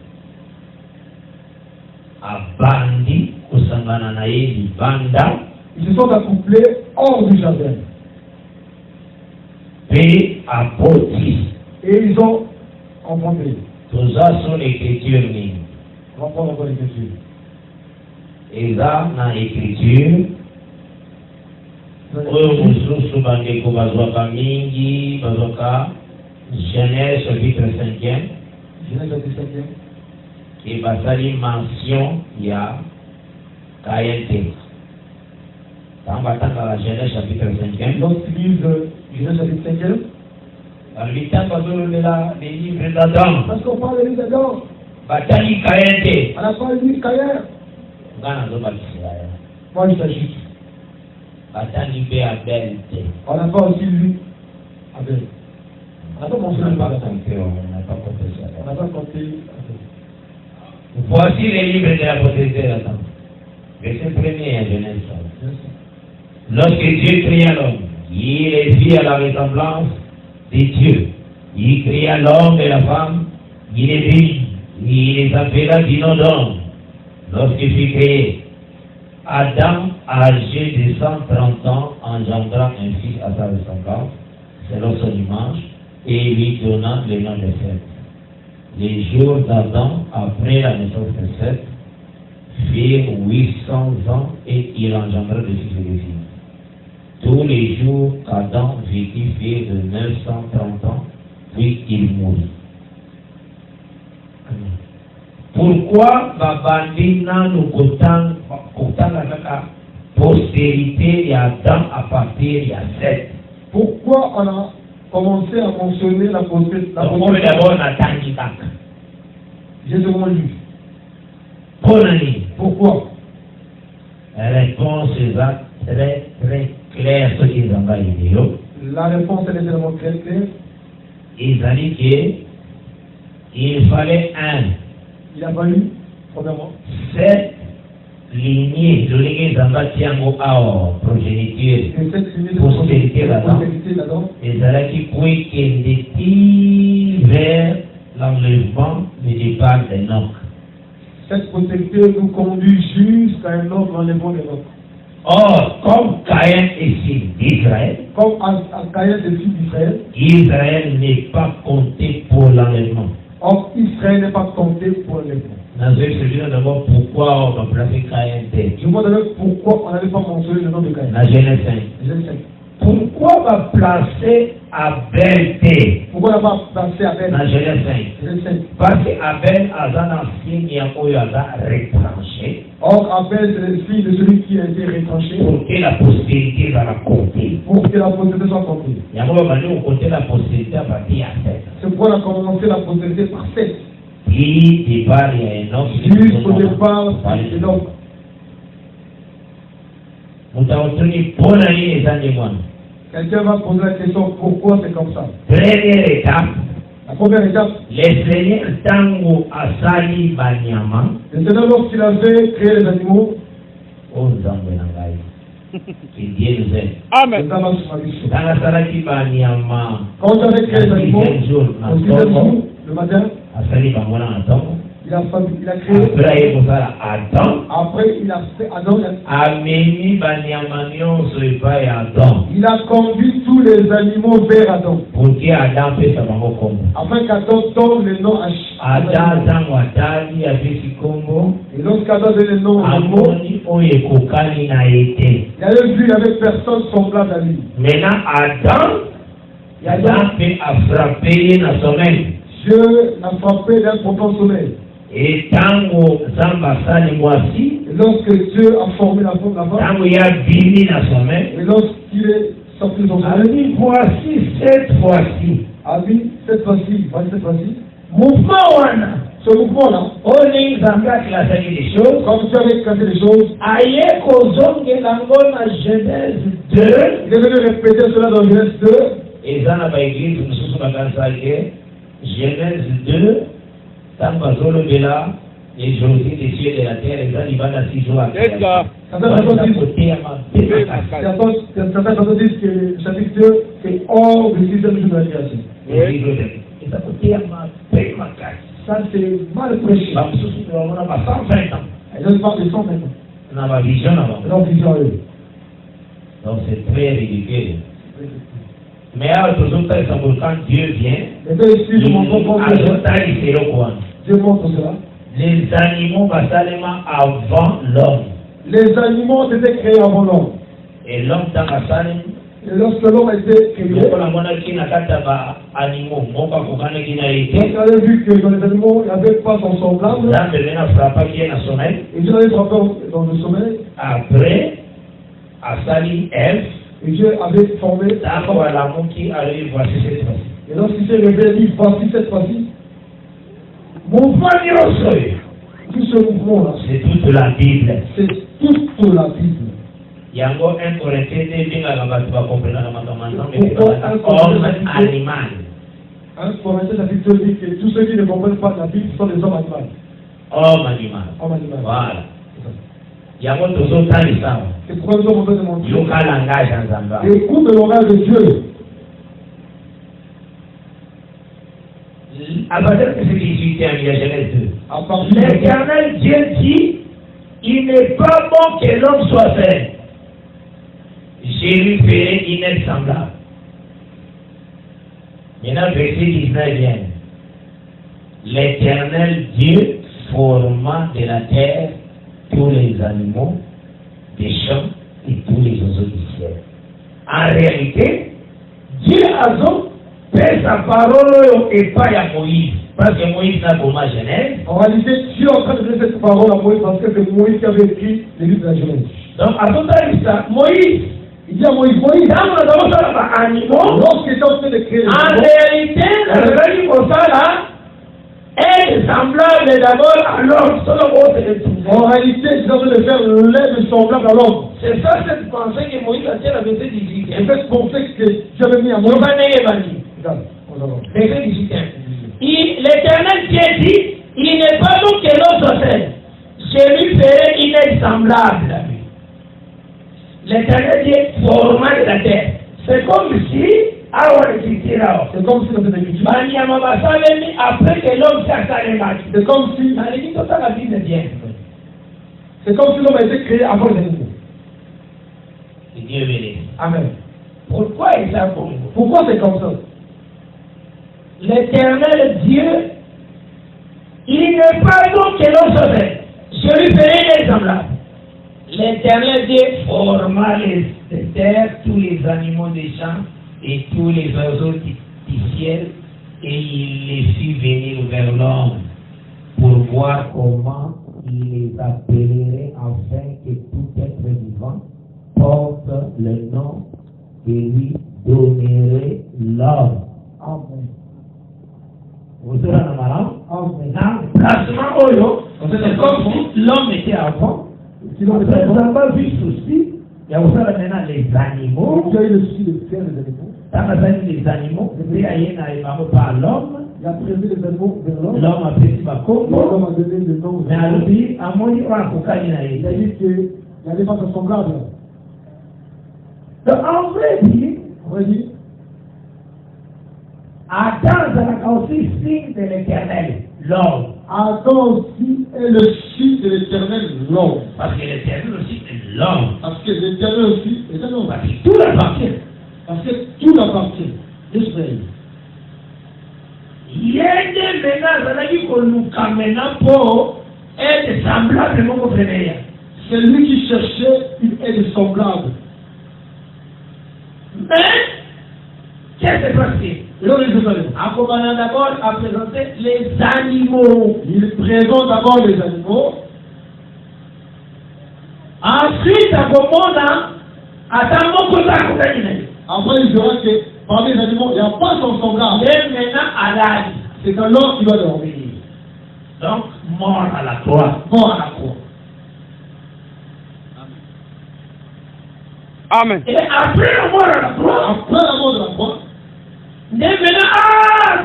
Abandi kusangana na ye libanda. Ils se sont accouplés hors du jardin. P apôtre. Et ils ont enfanté. Tout ça sont l'écriture ni. On va prendre encore l'écriture. Et là, dans l'écriture, oyo mosusu bandeko bazwaka mingi bazwaka Genèse chapitre 5e. Genèse chapitre 5e. Et basali mention ya Caïn te. Dans la Genèse chapitre 5e. Lorsqu'ils lisent Genèse chapitre 5e, dans le temps bazolo les livres d'Adam. parce qu'on parle des livres d'Adam, Batali Caïn te. on n'a pas lu Caïn. Ngana zo bakisira. Moi, il s'agit. Batali be Abel te. On n'a pas aussi lu Abel. On n'a pas On mentionné n'a pas Abel. compté, on n'a pas compté ça. On n'a pas compté Abel. Voici les livres de la postérité d'Adam. Verset 1er à Genèse. Lorsque Dieu créa l'homme, il les fit à la ressemblance de Dieu. Il créa l'homme et la femme, il les vit, il les appela du nom d'homme. Lorsqu'il fut créé, Adam, âgé de 130 ans, engendra un fils à sa ressemblance, selon son image, et lui donna le nom de Seth. Les jours d'Adam, après la naissance de Seth, firent 800 ans et il engendra des fils et des filles. Tous les jours qu'Adam vécut firent de 930 ans, puis il mourut. Pourquoi Babandina nous kotanga kaka postérité et Adam à partir de Seth? Pourquoi on a commencé à mentionner la postérité? Donc, d'abord, on a tangi kaka. J'ai demandé lu. Pourquoi? La réponse est très très claire, ce qui est dans la vidéo. La réponse est tellement claire. Ils ont dit qu'il fallait il a fallu, premièrement, 7 lignées de lignées Zambatiango à progéniture, postérité là-dedans, et Zala qui pouvait qu'il vers l'enlèvement du départ des Nocs. Cette postérité nous conduit jusqu'à un autre enlèvement des Nocs. Or, comme Caïn est fils d'Israël, comme Caïn est fils d'Israël, Israël n'est pas compté pour l'enlèvement. Or, Israël n'est pas compté pour l'enlèvement. Dans ce sujet, d'abord, pourquoi on a placé Caïn tête? Je vous demande pourquoi on n'avait pas mentionné le nom de Caïn. La Genèse 5. Pourquoi on va placer Abel tête? Pourquoi on n'a pas placé Abel? La Genèse 5. Parce qu'Abel a un ancien qui a retranché. Or, Abel, c'est le fils de celui qui a été retranché. Pour que la postérité va la compter. Pour que la postérité soit comptée. Il y a un moment donné, on comptait la postérité à partir de 7. C'est pourquoi on a commencé la postérité par 7. Puis, départ, il y a un autre. Jusqu'au départ, c'est l'homme. Nous avons tenu pour l'année les animaux. Quelqu'un va poser la question pourquoi c'est comme ça. Première étape. La première étape. Le Seigneur Tango Asali Banyama. Le Seigneur, lorsqu'il avait créé les animaux, oh Zambé, que Dieu nous aide. Amen. Dans la Salaki Banyama. Quand on avait créé les animaux, au 6e jour, le matin, Asali Banyama Anton. Il a créé. Après, il a fait Adam. Il a conduit tous les animaux vers Adam. Pour que Adam fasse sa maman comme. Afin qu'Adam donne le nom à Adam Watali a fait si combo. Et lorsqu'Adam donne le nom à animaux, il avait vu, il avait personne semblable à lui. Maintenant, Adam a frappé dans son sommeil. Dieu l'a frappé d'un profond sommeil. Et tango Zamba Sali Mwasi, lorsque Dieu a formé la femme, tango ya bini na sommeil, et lorsqu'il est sorti de son sommeil, a dit voici cette fois-ci, a dit cette fois-ci, voici cette fois-ci, mouvement wana, ce mouvement-là, Oling Zamba classé des choses, comme tu avais classé des choses, aye kozonge langona Genèse 2, il est venu répéter cela dans Genèse 2, et ça n'a pas écrit, nous sommes dans Genèse 2, Tamba Zolo Bela, et Josie des cieux et de la terre, et ça, il va dans 6 jours à C'est ça. Certains personnes disent que le chapitre 2 est hors du 6e jour de la création. Ça, c'est mal prêché. Et là, je parle de 120 ans. On a ma vision là-bas. Donc, vision eux. Donc, c'est très ridicule. Mais alors, quand Dieu vient, Dieu montre cela. Les animaux basalement avant l'homme. Les animaux ont été créés avant l'homme. Et l'homme dans Basalim. Et lorsque l'homme a été créé, on a vu que dans les animaux, il n'y avait pas son semblable. Et Dieu avait frappé dans le sommeil. Après, à Salim F. Et Dieu avait formé. Et lorsqu'il s'est réveillé, il dit voici cette fois-ci. Mouvement tout ce mouvement-là, c'est toute la Bible. C'est toute la Bible. Il y a encore un Corinthien qui va comprendre homme animal. Un Corinthien chapitre 2 dit que tous ceux qui ne comprennent pas la Bible sont des hommes animaux. Homme animal. Homme animal. Voilà. Il y a encore deux autres temps. C'est pourquoi nous sommes en train de montrer. Écoute le langage de Dieu. À partir de ce 18e, il y a Genèse 2. L'Éternel Dieu dit, il n'est pas bon que l'homme soit fait. Je lui ferai une aide semblable. Maintenant, verset 19 vient. L'Éternel Dieu forma de la terre tous les animaux des champs et tous les oiseaux du ciel. En réalité, Dieu a fait sa parole et pas à Moïse. Parce que Moïse n'a pas ma Genèse. En réalité, Dieu est en train de donner cette parole à Moïse parce que c'est Moïse qui avait écrit les livres de la Genèse. Donc, à son temps, Moïse, il dit à Moïse, animaux, lorsqu'il est en train de créer les en réalité, le réveil comme ça là, est semblable d'abord à l'homme, en réalité, ils ont de faire l'être semblable à l'homme. C'est ça cette pensée que Moïse a dit à la verset 18. C'est cette pensée que j'avais mis à moi. Verset 18. L'Éternel Dieu dit, il n'est pas donc que l'autre fait. Je lui ferai une être semblable à lui. L'Éternel Dieu forma de la terre. C'est comme si, c'est comme si dans cette écriture, après que l'homme s'est c'est comme si, c'est comme si l'homme a été créé avant les animaux. Dieu bénisse. Amen. Pourquoi est ça pour vous? Pourquoi c'est comme ça? L'Éternel Dieu, il n'est pas donc que l'homme se fait. Je lui ferai des semblables. L'Éternel Dieu forma les terres, tous les animaux des champs et tous les oiseaux du ciel, et il les fit venir vers l'homme pour voir comment il les appellerait afin que tout être vivant porte le nom que lui donnerait l'homme. Amen. Vous serez en marrant? Amen. Placement Oyo, c'est comme si l'homme était avant. Sinon, vous n'avez pas vu ceci. Il y a aussi maintenant les animaux. Tu as eu le souci de faire les animaux. Dans les animaux, il y a par l'homme. Il a prévu les animaux vers l'homme. L'homme a fait ma côte. L'homme a donné le nom. Mais alors, à mon niveau, il a dit qu'il n'allait pas se semblable. Donc, en vrai dit, Adam est aussi signe de l'Éternel, l'homme. Adam aussi est le signe de l'Éternel, l'homme. Parce que l'Éternel aussi est l'homme. Parce que l'Éternel aussi est l'homme. Parce que tout appartient. Parce que tout appartient. Israël. Il y a des ménages qui nous maintenant pour être semblable à mon frère. C'est lui qui cherchait une aide semblable. Mais, qu'est-ce qui s'est passé? En commençant d'abord à présenter les animaux. Il présente d'abord les animaux. Ensuite, après, il dira que parmi les animaux, il n'y a pas son semblable. Et maintenant, à l'âge. C'est alors qu'il va dormir. Donc, mort à la croix. Mort à la croix. Amen. Et après la mort à la croix. Après la mort de la croix. Maintenant,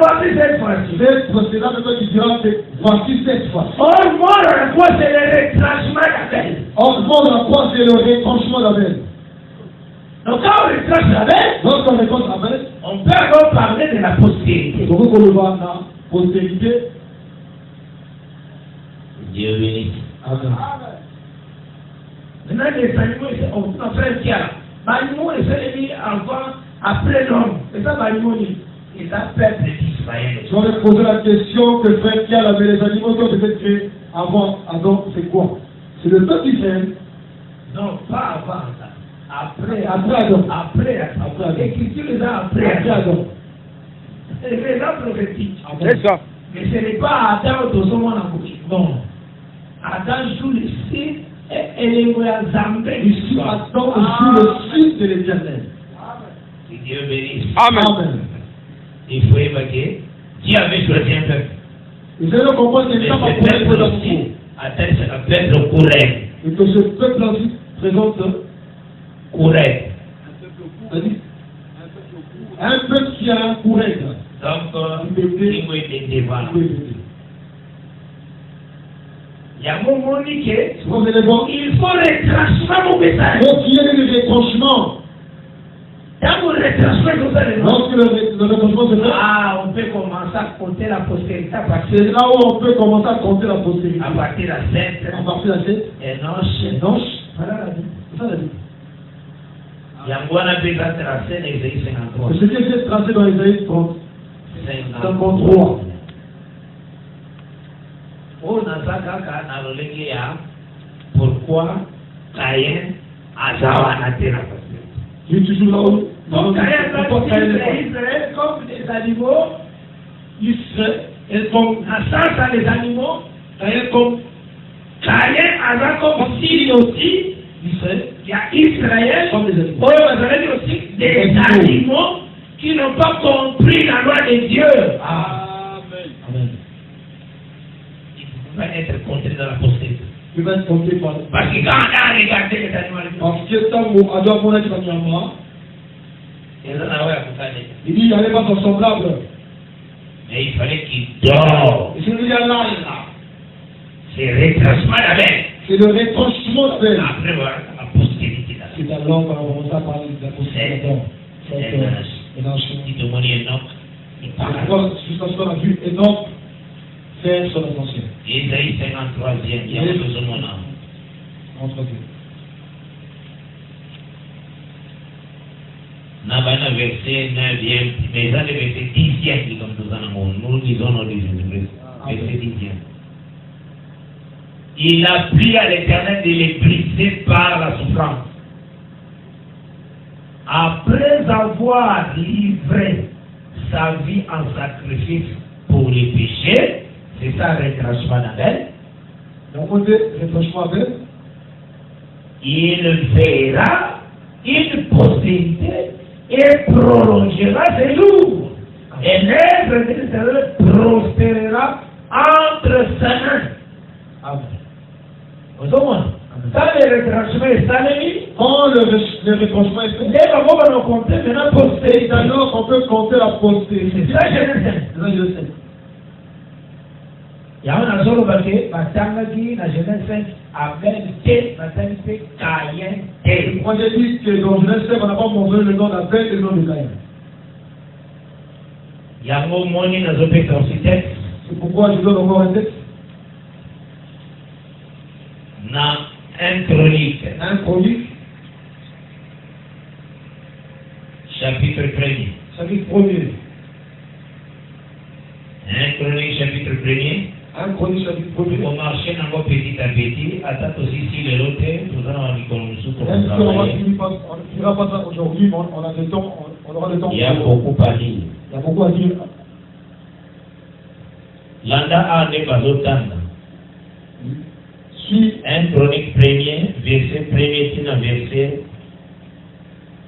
voici cette fois-ci. C'est là que tu diras que voici cette fois. Or, mort à la croix, c'est le retranchement d'Abel. Or, mort à la croix, c'est le retranchement d'Abel. Donc, quand on retranche d'Abel, lorsqu'on retranche d'Abel, on peut alors parler de la postérité. Donc, on le voit dans la postérité. Dieu bénisse. Amen. Maintenant, les animaux, on a fait un tiers. Les animaux, ils sont mis avant, après l'homme. C'est ça, les animaux, ils appellent d'Israël. Je vais poser la question que frère Pierre avait les animaux qui ont été créés avant Adam, c'est quoi? C'est le peuple d'Israël? Non, pas avant ça. Après Adam. Après Adam. L'écriture les a après Adam. C'est les gens prophétiques. C'est ça. Mais ce n'est pas Adam dans son monde en boutique. Non. Adam joue le signe et les voyants zambés. Ici, Adam joue le signe de l'Éternel. Que Dieu bénisse. Amen. Il faut évacuer. Dieu avait choisi un peuple. Vous allez comprendre que ça va peuple aussi atteint un peuple correct. Et que ce peuple aussi présente correct. Un peuple qui a un correct. Donc, il faut être devant. Il y a un moment où il faut retranchement mon message. Donc, il y a eu le retranchement. Quand vous retranchement, vous allez voir. Lorsque le retranchement se fait, on peut commencer à compter la postérité. C'est là où on peut commencer à compter la postérité. À partir de la 7. À partir de la 7. Enoch. Voilà la vie. C'est ça la vie. Il y a un bon appel à la scène, Ésaïe 53. C'est ce qui est tracé dans Ésaïe 30. 53. Oh, Nazaka, Nalolegia, pourquoi Caïn a Zawa Natera? Je suis toujours là où. Donc, Israël, comme des animaux, Israël, comme naissance à les animaux, comme Caïn a comme signe aussi, il y a Israël, comme des animaux. Aussi des animaux qui n'ont pas compris la loi de Dieu. Amen. va être compté dans la postérité. Il va être compté par... Parce que quand on a regardé les animaux, Parce que tant qu'on a dit qu'on a dit il dit il n'y avait pas de semblable. Mais il fallait qu'il dort. Et je lui dis là. C'est le retranchement d'Abel. C'est le retranchement d'Abel. Après voilà, la postérité d'Abel. C'est alors qu'on va commencer à parler de la postérité. C'est un qui témoigne Enoch. Il parle. Jusqu'à ce qu'on a vu Enoch faire son ascension. Isaïe 53e, il y a besoin de mon âme. Nabana verset 9e, mais ça le verset 10e qui comme nous en avons. Nous disons nos verset 10e. Il a pris à l'Éternel de les briser par la souffrance. Après avoir livré sa vie en sacrifice pour les péchés, c'est ça le retranchement d'Abel. Donc, on dit retranchement d'Abel. Il verra une postérité et prolongera ses jours. Et l'œuvre de l'Éternel prospérera entre ses mains. Amen. Vous comprenez? Ça, le retranchement est salé. Quand le retranchement est fait, on va compter maintenant postérité. Alors on peut compter la postérité. C'est ça, je le sais. Il y a un azolo baké, Matangagi, la Genèse 5, Abel, T, Matangagi, Caïn, T. Moi j'ai dit que dans Genèse 5, on n'a pas mentionné le nom d'Abel et le nom de Caïn. Il y a un mot moni dans le texte. C'est pourquoi je donne encore un texte. Dans un chronique. Un chronique. Chapitre 1er. Chapitre 1er. Un chronique chapitre 1er. Un chronique chapitre 1er. On marche petit à petit. Attends aussi si le lot est. Nous allons en économie sous pour on ne finira pas ça aujourd'hui, mais on a le temps. On aura le temps. Il y a beaucoup à dire. Il y a beaucoup à dire. Landa a ne pas autant. Si un chronique premier, verset premier, c'est un verset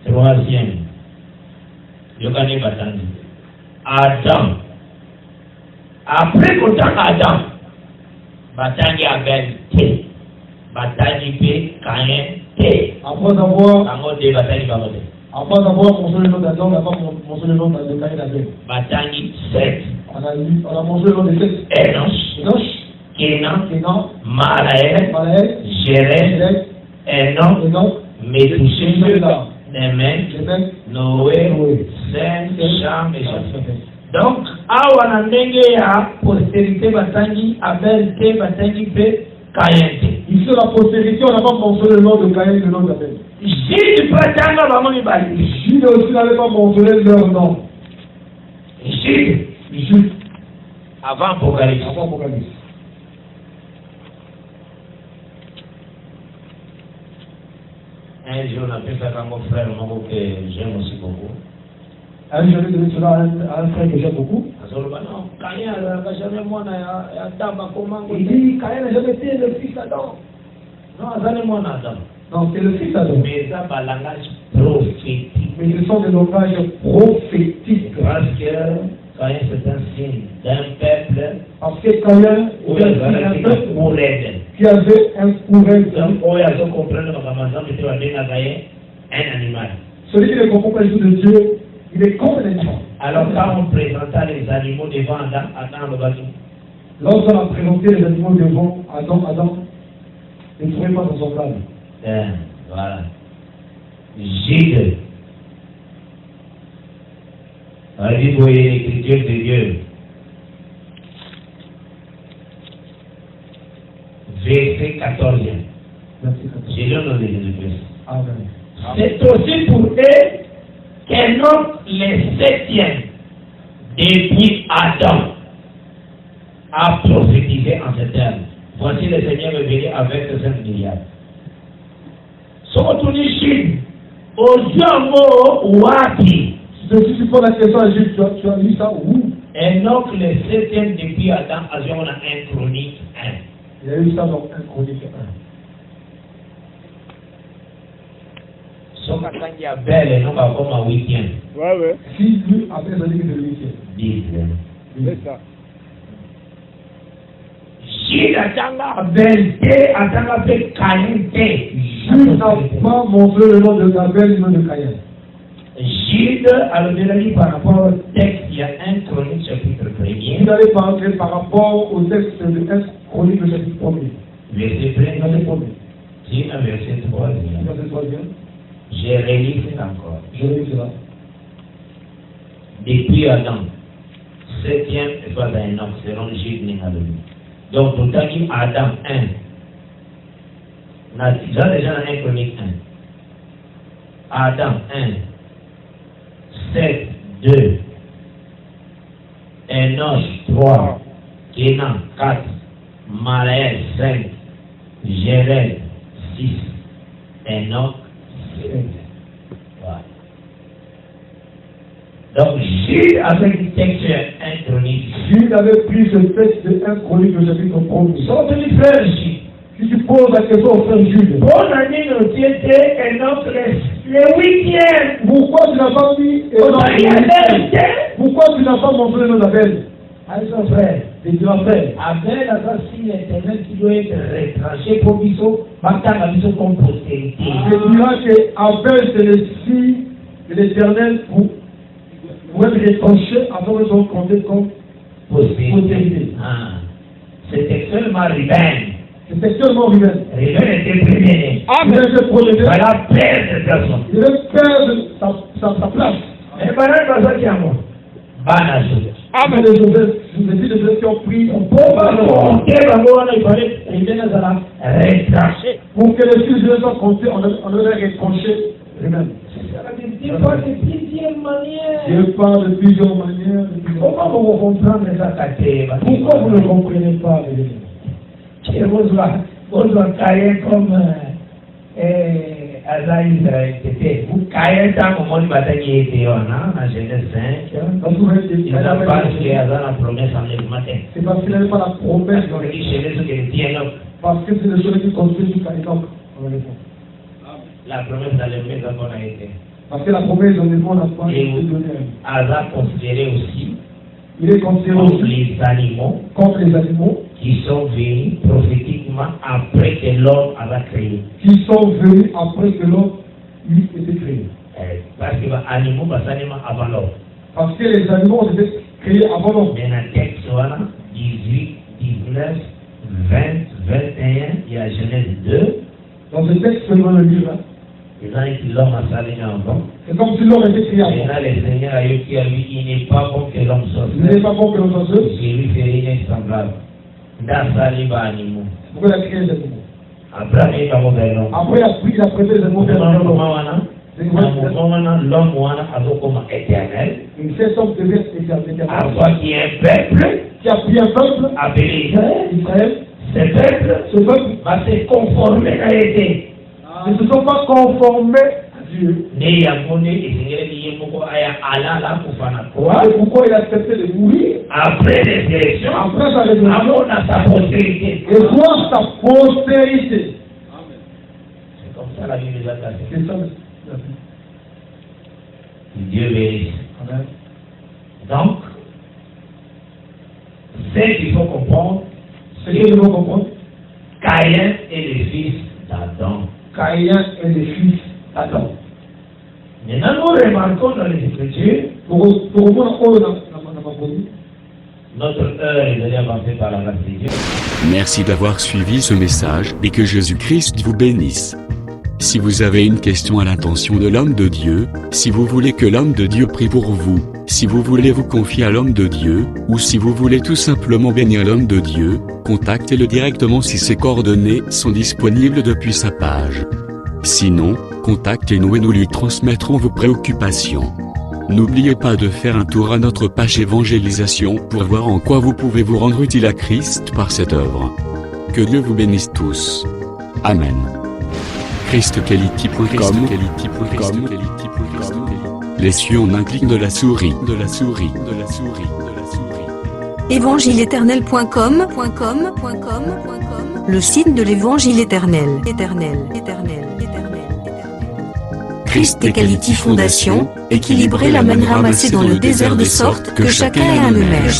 3e. Je connais pas tant. Adam. Après qu'on t'a Adam, Batani Abel T. Batani P. Caïn T. Après avoir mentionné le nom d'Adam, on n'a pas mentionné le nom de Caïn et d'Abel. Batani 7. On a mentionné le nom de 7. Enoch. Kenan, Malaël, Jéred, Enoch, Méthuselah, Németh, Noé, Sem, Cham et Japheth. Donc, awa ndenge ya postérité batangi Abel T, batangi P, Caïn T. Ici, la postérité, on n'a pas mentionné le nom de Caïn et le nom d'Abel. Jude batanga bango mibali. Jude aussi n'avait pas mentionné leur nom. Jude. Avant Apocalypse. Un jour, on appelle ça comme mon frère, que j'aime aussi beaucoup. Un jour, je donné cela à un frère que j'aime beaucoup. Il dit, Caïn n'a jamais été le fils d'Adam. Non, c'est le fils d'Adam. Mais ça, c'est un langage prophétique. Mais ce sont des langages prophétiques. Parce que Caïn, c'est un signe d'un peuple. Parce que Caïn est un peuple qui avait un courant. Donc, on comprend un animal. Celui qui ne comprend pas les choses de Dieu, il est comme un animal. Alors, quand on présenta les animaux devant Adam le bateau, lorsqu'on a présenté les animaux devant Adam ne trouvait pas son semblable. Voilà. Gide. Allez, vous voyez l'écriture de Dieu. Verset 14e. J'ai le nom de Jésus-Christ. C'est aussi pour eux qu'Enoch le 7e, depuis Adam, a prophétisé en ces termes. Voici le Seigneur me venir avec 5 milliards. Sotounichine, Ojomo Wati. Si tu poses la question à Jude, tu as lu ça où? Enoch le 7e depuis Adam, on a un chronique 1. Il y a eu ça dans un chronique 1. Sokatangi Abel, non pas comme un 8e. Ouais. Si lui, après, ça dit que c'est le 8e. 10e. C'est ça. Jude atanga Abel te, atanga pe Caïn te. Jude n'a pas montré le nom de Abel, le nom de Caïn. Jude a le par rapport au texte, il y a 1 Chronique chapitre 1er. Vous allez parler par rapport au texte de 1 Chronique chapitre 1er. Verset 1er. C'est un verset 3. J'ai relis encore. Je lis cela. Depuis Adam, 7e fois d'un homme, selon Jude Ningaloni. Donc, pour dire Adam 1, on a déjà dans 1 Chronique 1. Adam 1, 7, 2, Enoch 3, Kenan 4, Malaël 5, Jéred 6, Enoch 7. Voilà. Donc Jude avec le texte 1 Chronique. Jude avait pris ce texte de 1 Chronique de chapitre 1er. Sont venus frères Jude. Si tu poses la question au frère Jude, bonne année nous était Enoch le 8e. Pourquoi tu n'as pas mis Pourquoi tu n'as pas montré le nom d'Abel? Alors frère, et tu vas faire. Abel a aussi l'éternel qui doit être retranché pour Bisso, Bata Bisso comme postérité. Je dirais que Abel c'est le signe de l'éternel pour être retranché afin de son compter comme postérité. C'était seulement Ruben. C'était seulement Ruben. Ruben était premier-né. Il va perdre personne. Il va perdre sa place. Mais pendant que ça, moi. Banajou. Amen. Je vous ai dit de ceux qui ont pris son pauvre. Pour que les fils de soient comptés, on devait retrancher Ruben. Dieu parle de plusieurs manières. Dieu parle de plusieurs manières. Comment vous comprenez ça? Pourquoi vous ne comprenez pas? Vous caillez comme Azaïs était. Vous caillez tant au moment de bataille qui était en Genèse 5. Il n'a pas qu'il y a la promesse en le matin. C'est parce qu'il n'avait pas la promesse. Parce que c'est le seul qui construit jusqu'à Enoch. La promesse dans le maison qu'on a été. Parce que la promesse dans le monde n'a pas été donnée. Hazard considéré aussi. Il est considéré contre les animaux. Contre les animaux. Qui sont venus prophétiquement après que l'homme avait créé. Qui sont venus après que l'homme eut été créé. Parce que les animaux, avant l'homme. Parce que les animaux ont été créés avant l'homme. Mais dans le texte, 18, 19, 20, 21, il y a Genèse 2. Dans ce texte, c'est dans le livre. Et là, l'homme a salé avant. C'est comme si l'homme était créé avant. Et là, le Seigneur a dit à lui, il n'est pas bon que l'homme soit seul. Il n'est pas bon que l'homme soit seul. Je lui fais rien semblable. Pourquoi il a créé les animaux? Après, il a prêté les animaux vers l'homme. L'homme comme éternel. Et cet homme devient éternel. Qui est un peuple. Qui a pris un peuple. Appelé Israël. Ce peuple va se conformer à l'Été. Ils ne se sont pas conformés à Dieu. Et pourquoi il a accepté de mourir? Après les élections. Après sa résurrection. Sa postérité. Et voir sa postérité. C'est comme ça la Bible nous a placé. C'est ça. Dieu bénisse. Amen. Donc, ce qu'il faut comprendre, Caïn est le fils d'Adam. Caïn est le fils d'Adam. Maintenant, nous remarquons dans les Écritures, notre heure est déjà avancée par la grâce de Dieu. Merci d'avoir suivi ce message et que Jésus-Christ vous bénisse. Si vous avez une question à l'intention de l'homme de Dieu, si vous voulez que l'homme de Dieu prie pour vous, si vous voulez vous confier à l'homme de Dieu, ou si vous voulez tout simplement bénir l'homme de Dieu, contactez-le directement si ses coordonnées sont disponibles depuis sa page. Sinon, contactez-nous et nous lui transmettrons vos préoccupations. N'oubliez pas de faire un tour à notre page évangélisation pour voir en quoi vous pouvez vous rendre utile à Christ par cette œuvre. Que Dieu vous bénisse tous. Amen. ChristQuality.com. Les cieux en un clic de la souris. Évangile-éternel.com. Le site de l'Évangile éternel. Christ et Quality Fondation, équilibrer la manne ramassée dans le désert de sorte que chacun ait un numère.